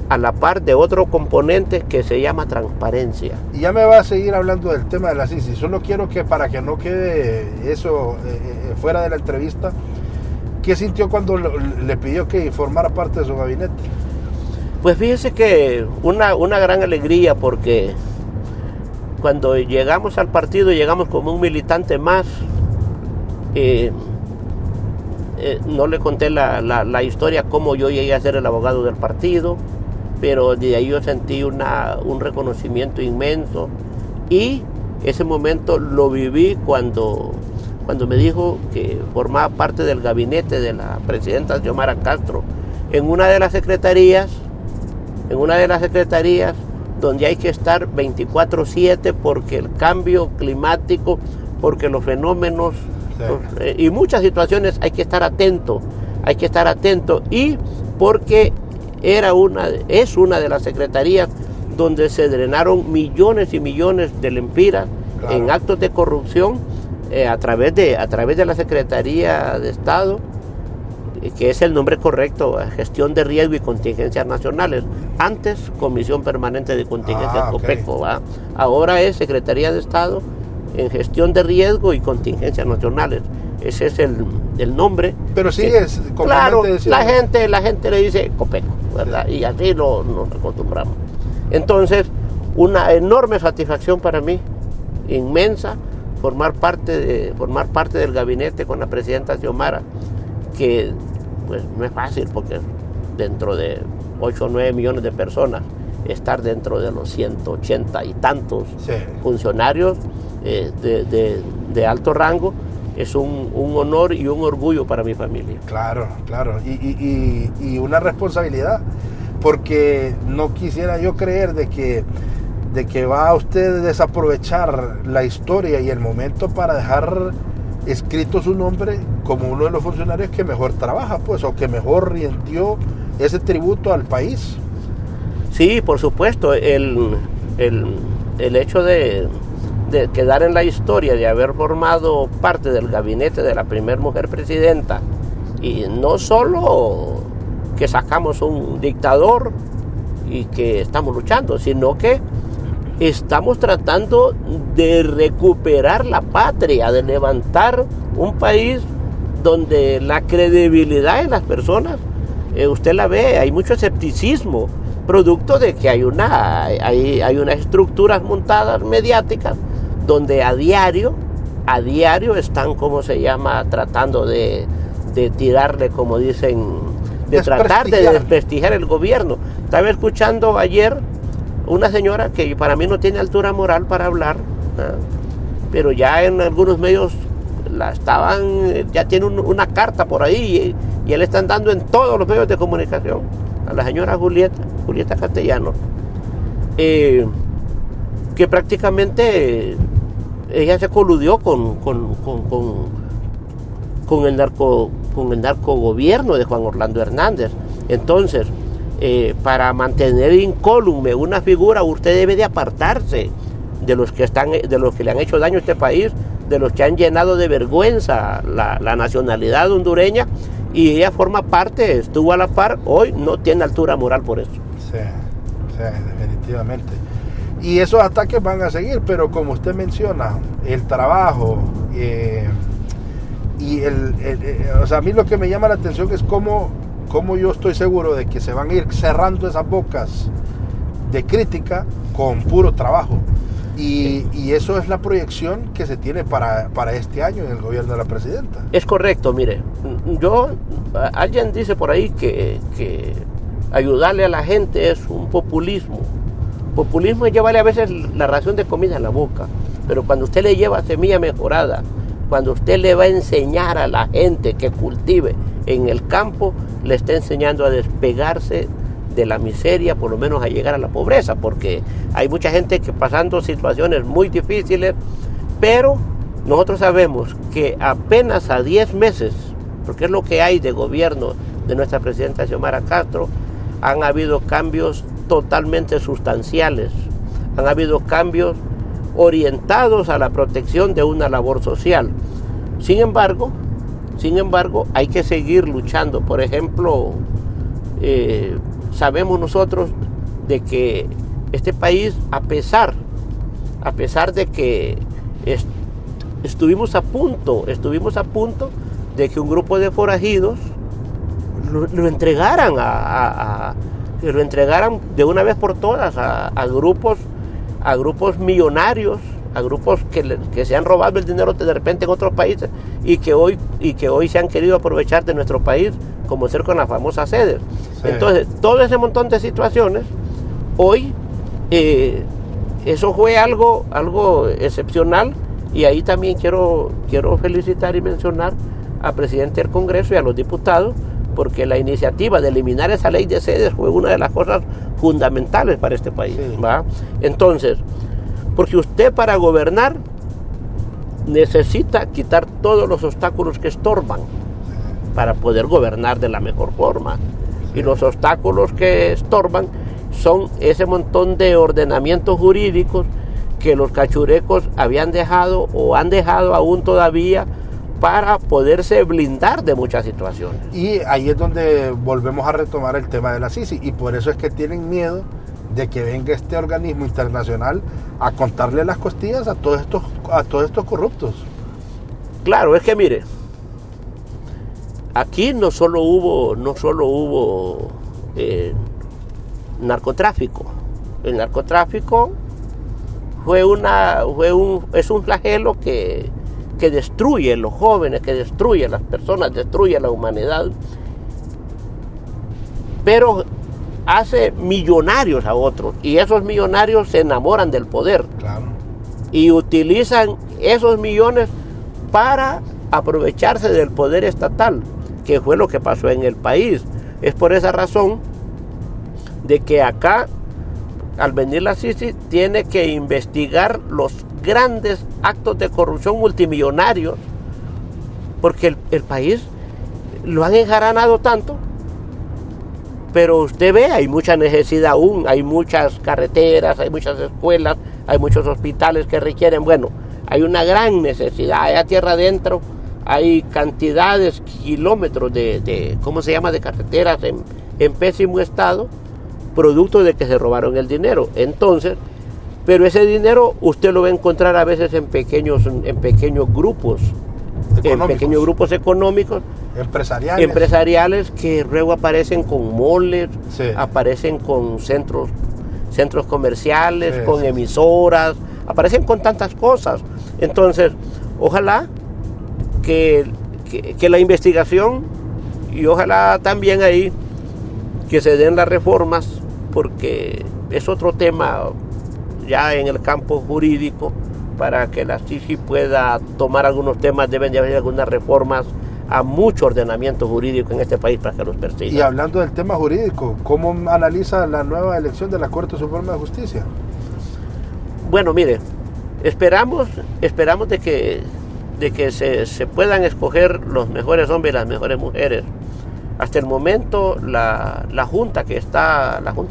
a la par de otro componente que se llama transparencia. Y ya me va a seguir hablando del tema de la CICI. Solo quiero que, para que no quede eso fuera de la entrevista, ¿qué sintió cuando le pidió que formara parte de su gabinete? Pues fíjese que una gran alegría, porque cuando llegamos al partido llegamos como un militante más, No le conté la historia cómo yo llegué a ser el abogado del partido, pero de ahí yo sentí un reconocimiento inmenso, y ese momento lo viví cuando me dijo que formaba parte del gabinete de la presidenta Xiomara Castro, en una de las secretarías donde hay que estar 24/7 porque el cambio climático, porque los fenómenos y muchas situaciones hay que estar atento, y porque es una de las secretarías donde se drenaron millones y millones de lempiras en actos de corrupción a través de la Secretaría de Estado, que es el nombre correcto, Gestión de Riesgo y Contingencias Nacionales. Antes, Comisión Permanente de Contingencias, COPECO, ¿va? Ahora es Secretaría de Estado en Gestión de Riesgo y Contingencias Nacionales. Ese es el nombre. Pero sí es claro, la gente le dice COPECO, ¿verdad? Y así nos acostumbramos. Entonces, una enorme satisfacción para mí, inmensa, formar parte del gabinete con la presidenta Xiomara, que pues no es fácil, porque dentro de 8 o 9 millones de personas, estar dentro de los 180 y tantos funcionarios de alto rango es un honor y un orgullo para mi familia. Claro, y una responsabilidad, porque no quisiera yo creer de que va a usted desaprovechar la historia y el momento para dejar escrito su nombre como uno de los funcionarios que mejor trabaja, pues, o que mejor rindió ese tributo al país. Sí, por supuesto, el hecho de quedar en la historia, de haber formado parte del gabinete de la primera mujer presidenta, y no solo que sacamos un dictador y que estamos luchando, sino que estamos tratando de recuperar la patria, de levantar un país donde la credibilidad en las personas, usted la ve, hay mucho escepticismo, producto de que hay unas estructuras montadas mediáticas donde a diario están, ¿cómo se llama?, tratando de tirarle, como dicen, de tratar de desprestigiar el gobierno. Estaba escuchando ayer una señora que para mí no tiene altura moral para hablar, pero ya en algunos medios ya tiene una carta por ahí y le están dando en todos los medios de comunicación a la señora Julieta Castellano, que prácticamente ella se coludió con el narcogobierno de Juan Orlando Hernández. Entonces, para mantener incólume una figura, usted debe de apartarse de los que le han hecho daño a este país, de los que han llenado de vergüenza la nacionalidad hondureña, y ella forma parte, estuvo a la par, hoy no tiene altura moral por eso. Sí, definitivamente. Y esos ataques van a seguir, pero como usted menciona, el trabajo o sea, a mí lo que me llama la atención es cómo yo estoy seguro de que se van a ir cerrando esas bocas de crítica con puro trabajo. Y eso es la proyección que se tiene para este año en el gobierno de la presidenta. Es correcto, mire, alguien dice por ahí que ayudarle a la gente es un populismo. Populismo es llevarle a veces la ración de comida en la boca, pero cuando usted le lleva semilla mejorada, cuando usted le va a enseñar a la gente que cultive en el campo, le está enseñando a despegarse de la miseria, por lo menos a llegar a la pobreza, porque hay mucha gente que pasando situaciones muy difíciles, pero nosotros sabemos que apenas a 10 meses, porque es lo que hay de gobierno de nuestra presidenta Xiomara Castro, han habido cambios totalmente sustanciales, han habido cambios orientados a la protección de una labor social. Sin embargo, hay que seguir luchando. Por ejemplo, sabemos nosotros de que este país, a pesar de que estuvimos a punto de que un grupo de forajidos lo entregaran de una vez por todas a grupos millonarios, a grupos que se han robado el dinero de repente en otros países y que hoy se han querido aprovechar de nuestro país, como ser con las famosas sedes. Sí. Entonces, todo ese montón de situaciones, hoy eso fue algo excepcional, y ahí también quiero felicitar y mencionar al presidente del Congreso y a los diputados, porque la iniciativa de eliminar esa ley de sedes fue una de las cosas fundamentales para este país. Sí. ¿Va? Entonces, porque usted para gobernar necesita quitar todos los obstáculos que estorban para poder gobernar de la mejor forma. Sí. Y los obstáculos que estorban son ese montón de ordenamientos jurídicos que los cachurecos habían dejado o han dejado aún todavía para poderse blindar de muchas situaciones. Y ahí es donde volvemos a retomar el tema de la CICI, y por eso es que tienen miedo de que venga este organismo internacional a contarle las costillas a todos estos corruptos. Claro, es que mire, aquí no solo hubo narcotráfico. El narcotráfico es un flagelo que destruye a los jóvenes, que destruye a las personas, destruye a la humanidad, pero hace millonarios a otros, y esos millonarios se enamoran del poder. Claro. Y utilizan esos millones para aprovecharse del poder estatal, que fue lo que pasó en el país. Es por esa razón de que acá, al venir la CICI, tiene que investigar los grandes actos de corrupción multimillonarios, porque el país lo han enjaranado tanto. Pero usted ve, hay mucha necesidad aún, hay muchas carreteras, hay muchas escuelas, hay muchos hospitales que requieren, bueno, hay una gran necesidad. Allá tierra adentro hay cantidades, kilómetros de carreteras en pésimo estado, producto de que se robaron el dinero. Entonces, pero ese dinero usted lo va a encontrar a veces en pequeños grupos, económicos, empresariales que luego aparecen con moles, sí, aparecen con centros comerciales, sí, con emisoras, aparecen con tantas cosas. Entonces, ojalá que la investigación, y ojalá también ahí que se den las reformas, porque es otro tema ya en el campo jurídico. Para que la CICI pueda tomar algunos temas, deben de haber algunas reformas a mucho ordenamiento jurídico en este país para que los persiga. Y hablando del tema jurídico, ¿cómo analiza la nueva elección de la Corte Suprema de Justicia? Bueno, mire, esperamos de que se puedan escoger los mejores hombres y las mejores mujeres. Hasta el momento la junta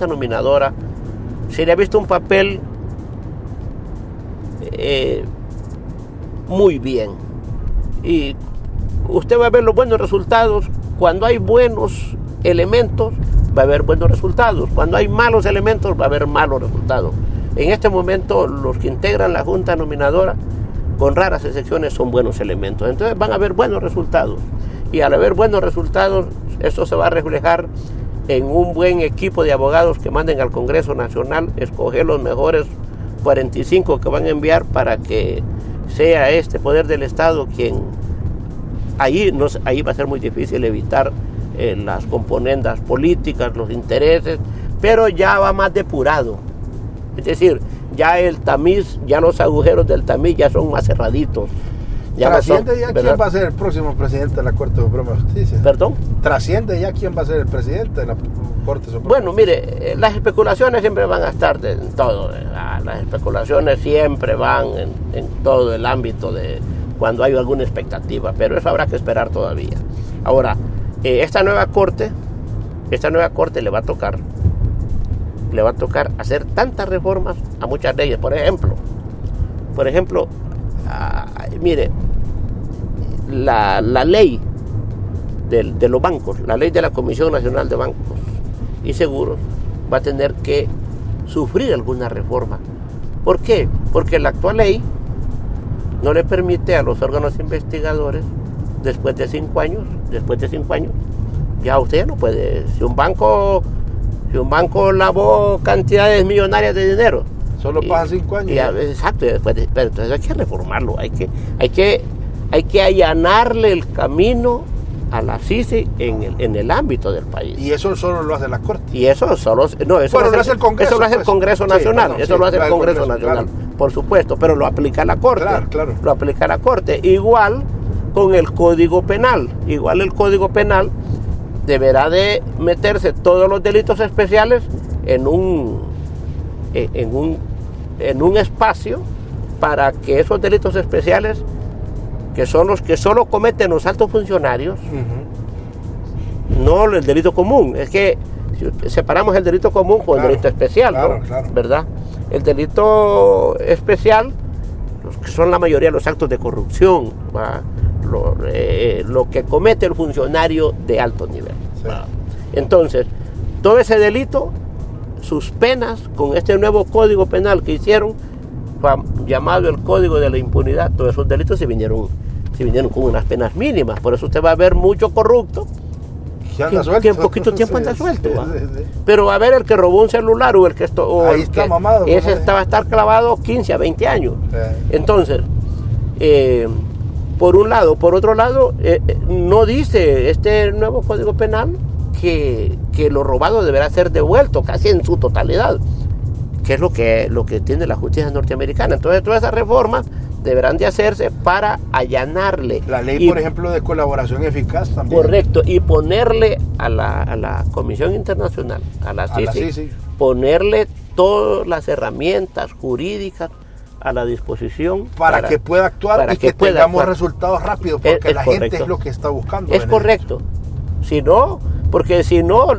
nominadora, se le ha visto un papel muy bien, y usted va a ver los buenos resultados. Cuando hay buenos elementos va a haber buenos resultados, cuando hay malos elementos va a haber malos resultados. En este momento los que integran la junta nominadora, con raras excepciones, son buenos elementos, entonces van a haber buenos resultados, y al haber buenos resultados esto se va a reflejar en un buen equipo de abogados que manden al Congreso Nacional, escoger los mejores 45 que van a enviar para que sea este poder del Estado quien ahí va a ser muy difícil evitar las componendas políticas, los intereses, pero ya va más depurado. Es decir, ya el tamiz, ya los agujeros del tamiz ya son más cerraditos. ¿Trasciende ya quién va a ser el próximo presidente de la Corte Suprema de Justicia? ¿Perdón? ¿Trasciende ya quién va a ser el presidente de la Corte Suprema? Bueno, mire, las especulaciones siempre van a estar en todo. Las especulaciones siempre van en todo el ámbito de cuando hay alguna expectativa, pero eso habrá que esperar todavía. Ahora, esta nueva corte le va a tocar hacer tantas reformas a muchas leyes. Por ejemplo, mire, la ley de los bancos, la ley de la Comisión Nacional de Bancos y Seguros va a tener que sufrir alguna reforma. ¿Por qué? Porque la actual ley no le permite a los órganos investigadores, después de 5 años, ya usted ya no puede. Si un banco lavó cantidades millonarias de dinero, Solo pasan 5 años. Exacto, pero entonces hay que reformarlo, hay que allanarle el camino a la CICI en el ámbito del país. Y eso solo lo hace la Corte. Y eso solo, no, eso bueno, lo hace el Congreso. Eso lo hace el Congreso Nacional, eso lo hace el Congreso Nacional, claro. Por supuesto, pero lo aplica la Corte. Claro. Lo aplica la Corte. Igual con el Código Penal. Igual el Código Penal deberá de meterse todos los delitos especiales en un espacio para que esos delitos especiales, que son los que solo cometen los altos funcionarios, no el delito común. Es que si separamos el delito común con el delito especial, ¿no? ¿Verdad? El delito especial, los que son la mayoría de los actos de corrupción, lo que comete el funcionario de alto nivel. Sí. Entonces, todo ese delito, sus penas con este nuevo Código Penal que hicieron, llamado el Código de la Impunidad, todos esos delitos se vinieron con unas penas mínimas. Por eso usted va a ver mucho corrupto que en poquito tiempo anda suelto. Sí. Pero a ver, el que robó un celular o el que ahí está mamado, ese va a estar clavado 15 a 20 años. Sí. Entonces, por un lado. Por otro lado, no dice este nuevo Código Penal que lo robado deberá ser devuelto casi en su totalidad, que es lo que tiene la justicia norteamericana. Entonces, todas esas reformas deberán de hacerse para allanarle. La ley, por ejemplo, de colaboración eficaz también. Correcto, y ponerle a la Comisión Internacional, a la CICI, ponerle todas las herramientas jurídicas a la disposición para que pueda actuar y que tengamos resultados rápidos, porque la gente es lo que está buscando. Es correcto. Si no,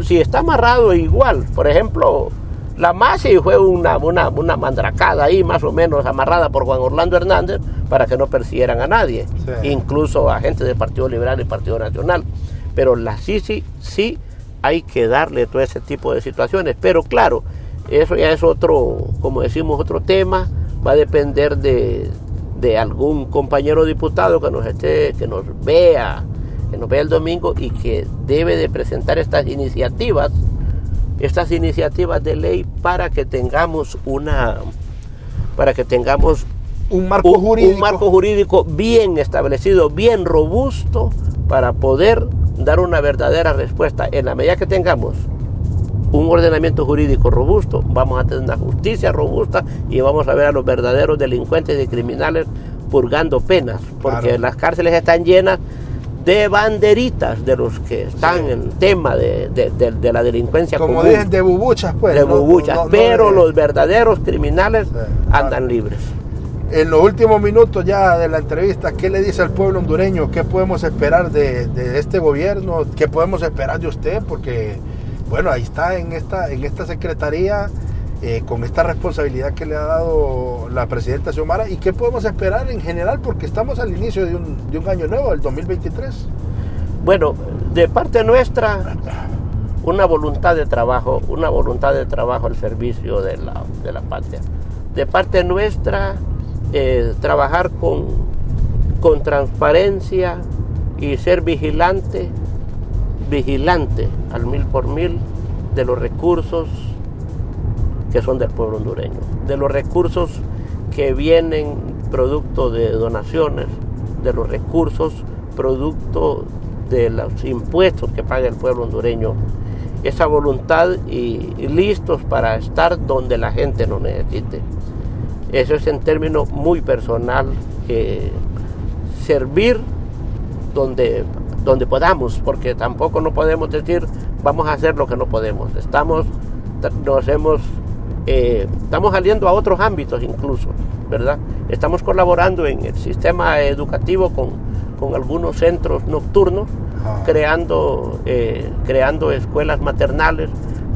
si está amarrado igual, por ejemplo, la MASI fue una mandracada ahí, más o menos amarrada por Juan Orlando Hernández para que no persiguieran a nadie, incluso a gente del Partido Liberal y Partido Nacional. Pero la CICI sí hay que darle todo ese tipo de situaciones. Pero claro, eso ya es otro, como decimos, otro tema. Va a depender de algún compañero diputado que nos vea el domingo y que debe de presentar estas iniciativas de ley para que tengamos un marco jurídico bien establecido, bien robusto, para poder dar una verdadera respuesta. En la medida que tengamos un ordenamiento jurídico robusto, vamos a tener una justicia robusta y vamos a ver a los verdaderos delincuentes y criminales purgando penas, porque las cárceles están llenas de banderitas de los que están en el tema de la delincuencia como común. dicen, de bubuchas, pues. De bubuchas, pero los verdaderos criminales andan libres. En los últimos minutos ya de la entrevista, ¿qué le dice al pueblo hondureño? ¿Qué podemos esperar de este gobierno? ¿Qué podemos esperar de usted? Porque, bueno, ahí está en esta secretaría, con esta responsabilidad que le ha dado la presidenta Xiomara. ¿Y qué podemos esperar en general? Porque estamos al inicio de un año nuevo, el 2023. Bueno, de parte nuestra, una voluntad de trabajo al servicio de la patria. De parte nuestra, trabajar con transparencia y ser vigilante al 1000% de los recursos que son del pueblo hondureño, de los recursos que vienen producto de donaciones, de los recursos producto de los impuestos que paga el pueblo hondureño. Esa voluntad y listos para estar donde la gente nos necesite. Eso es en términos muy personal, servir donde podamos, porque tampoco no podemos decir vamos a hacer lo que no podemos. Estamos saliendo a otros ámbitos incluso, ¿verdad? Estamos colaborando en el sistema educativo con algunos centros nocturnos, creando escuelas maternales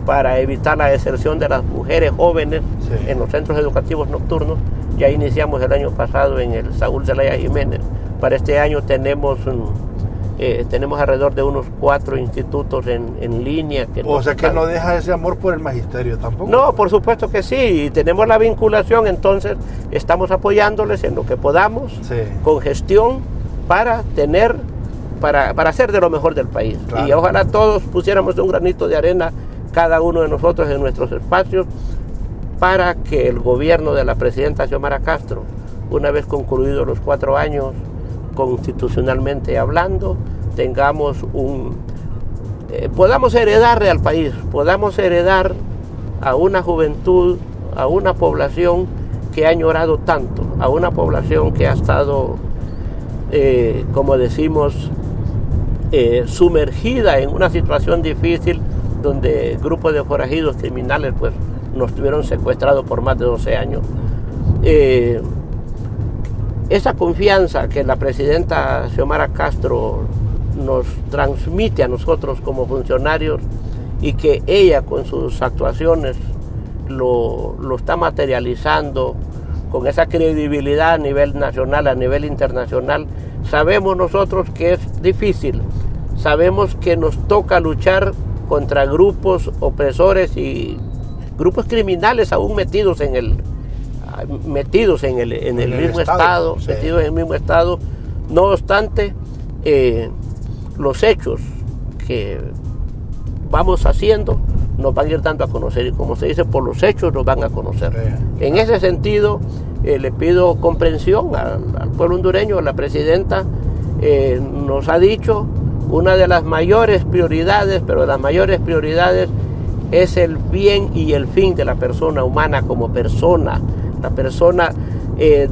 para evitar la deserción de las mujeres jóvenes en los centros educativos nocturnos. Ya iniciamos el año pasado en el Saúl Zelaya Jiménez. Para este año tenemos alrededor de unos 4 institutos en línea. Que no deja ese amor por el magisterio tampoco. No, por supuesto que sí, tenemos la vinculación, entonces estamos apoyándoles en lo que podamos, con gestión, para hacer de lo mejor del país. Claro. Y ojalá todos pusiéramos un granito de arena, cada uno de nosotros en nuestros espacios, para que el gobierno de la presidenta Xiomara Castro, una vez concluidos los 4 años, constitucionalmente hablando, podamos heredarle al país, podamos heredar a una juventud, a una población que ha añorado tanto, a una población que ha estado, como decimos, sumergida en una situación difícil, donde grupos de forajidos criminales pues nos tuvieron secuestrados por más de 12 años. Esa confianza que la presidenta Xiomara Castro nos transmite a nosotros como funcionarios, y que ella con sus actuaciones lo está materializando con esa credibilidad a nivel nacional, a nivel internacional. Sabemos nosotros que es difícil, sabemos que nos toca luchar contra grupos opresores y grupos criminales aún metidos en el mismo estado, sí. Metidos en el mismo estado. No obstante, los hechos que vamos haciendo nos van a ir dando a conocer, y como se dice, por los hechos nos van a conocer. Sí. En ese sentido, le pido comprensión al pueblo hondureño. La presidenta nos ha dicho una de las mayores prioridades, pero las mayores prioridades es el bien y el fin de la persona humana como persona. La persona,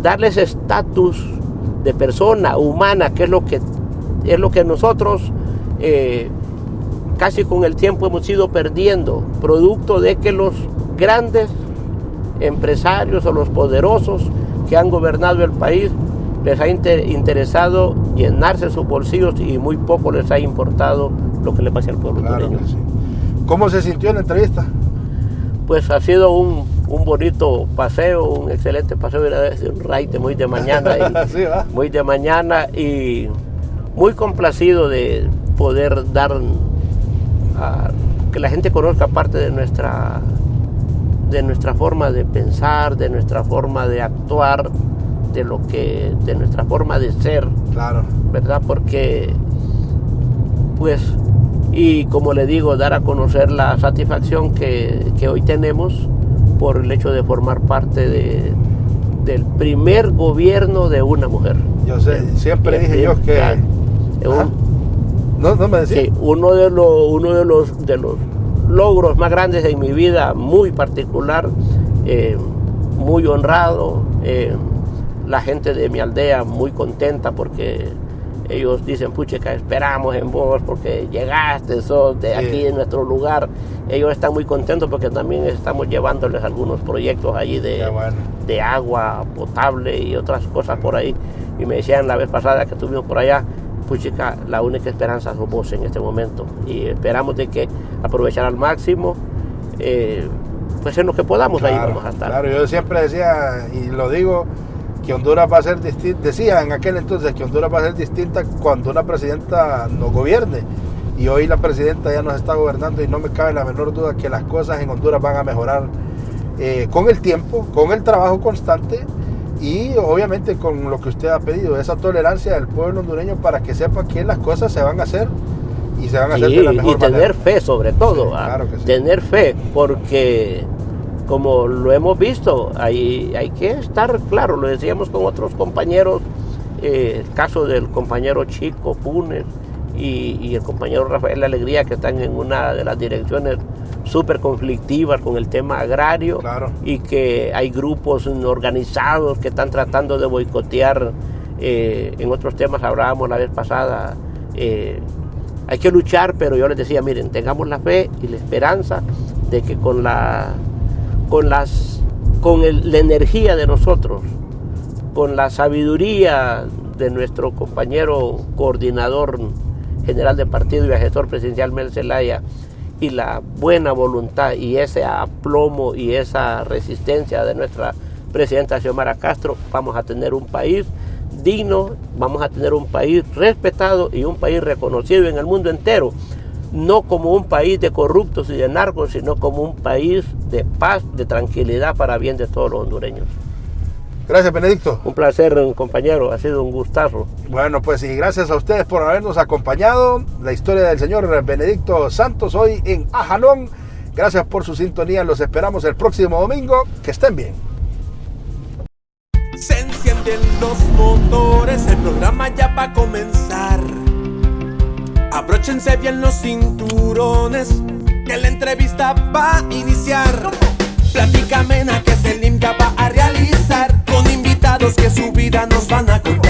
darles estatus de persona humana, que es lo que nosotros casi con el tiempo hemos ido perdiendo, producto de que los grandes empresarios o los poderosos que han gobernado el país les ha interesado llenarse sus bolsillos, y muy poco les ha importado lo que le pasa al pueblo hondureño. Sí. ¿Cómo se sintió en la entrevista? Pues ha sido un bonito paseo, un excelente paseo, era un raite muy de mañana, sí, muy de mañana, y muy complacido de poder dar que la gente conozca parte de nuestra forma de pensar, de nuestra forma de actuar, de nuestra forma de ser. Claro. ¿Verdad? Porque, pues, y como le digo, dar a conocer la satisfacción que hoy tenemos por el hecho de formar parte del primer gobierno de una mujer. Yo sé, siempre dije yo que... No me decía. Sí, uno de los logros más grandes en mi vida, muy particular, muy honrado. La gente de mi aldea muy contenta, porque ellos dicen, puchica, esperamos en vos porque llegaste, sos de aquí, en nuestro lugar. Ellos están muy contentos porque también estamos llevándoles algunos proyectos allí de agua potable y otras cosas por ahí. Y me decían la vez pasada que estuvimos por allá, puchica, la única esperanza sos vos en este momento, y esperamos de que aprovechar al máximo, pues en lo que podamos, claro, ahí vamos a estar. Claro, yo siempre decía, y lo digo, que Honduras va a ser distinta, decía en aquel entonces que Honduras va a ser distinta cuando una presidenta nos gobierne, y hoy la presidenta ya nos está gobernando, y no me cabe la menor duda que las cosas en Honduras van a mejorar con el tiempo, con el trabajo constante, y obviamente con lo que usted ha pedido, esa tolerancia del pueblo hondureño para que sepa que las cosas se van a hacer, y se van a hacer de la mejor manera. Y tener fe, sobre todo, sí, claro que sí. Tener fe, porque como lo hemos visto, hay que estar claro, lo decíamos con otros compañeros, el caso del compañero Chico Funes y el compañero Rafael Alegría, que están en una de las direcciones súper conflictivas con el tema agrario, claro, y que hay grupos organizados que están tratando de boicotear. En otros temas hablábamos la vez pasada, hay que luchar, pero yo les decía, miren, tengamos la fe y la esperanza de que con la energía de nosotros, con la sabiduría de nuestro compañero coordinador general de partido y asesor presidencial Mel Zelaya, y la buena voluntad y ese aplomo y esa resistencia de nuestra presidenta Xiomara Castro, vamos a tener un país digno, vamos a tener un país respetado y un país reconocido en el mundo entero, no como un país de corruptos y de narcos, sino como un país de paz, de tranquilidad para bien de todos los hondureños. Gracias, Benedicto. Un placer, compañero, ha sido un gustazo. Bueno, pues y gracias a ustedes por habernos acompañado. La historia del señor Benedicto Santos hoy en Ajalón, Gracias por su sintonía. Los esperamos el próximo domingo. Que estén bien. Se encienden los motores, el programa ya va a comenzar. Abróchense bien los cinturones, que la entrevista va a iniciar. Plática amena que Selim ya va a realizar, con invitados que su vida nos van a contar.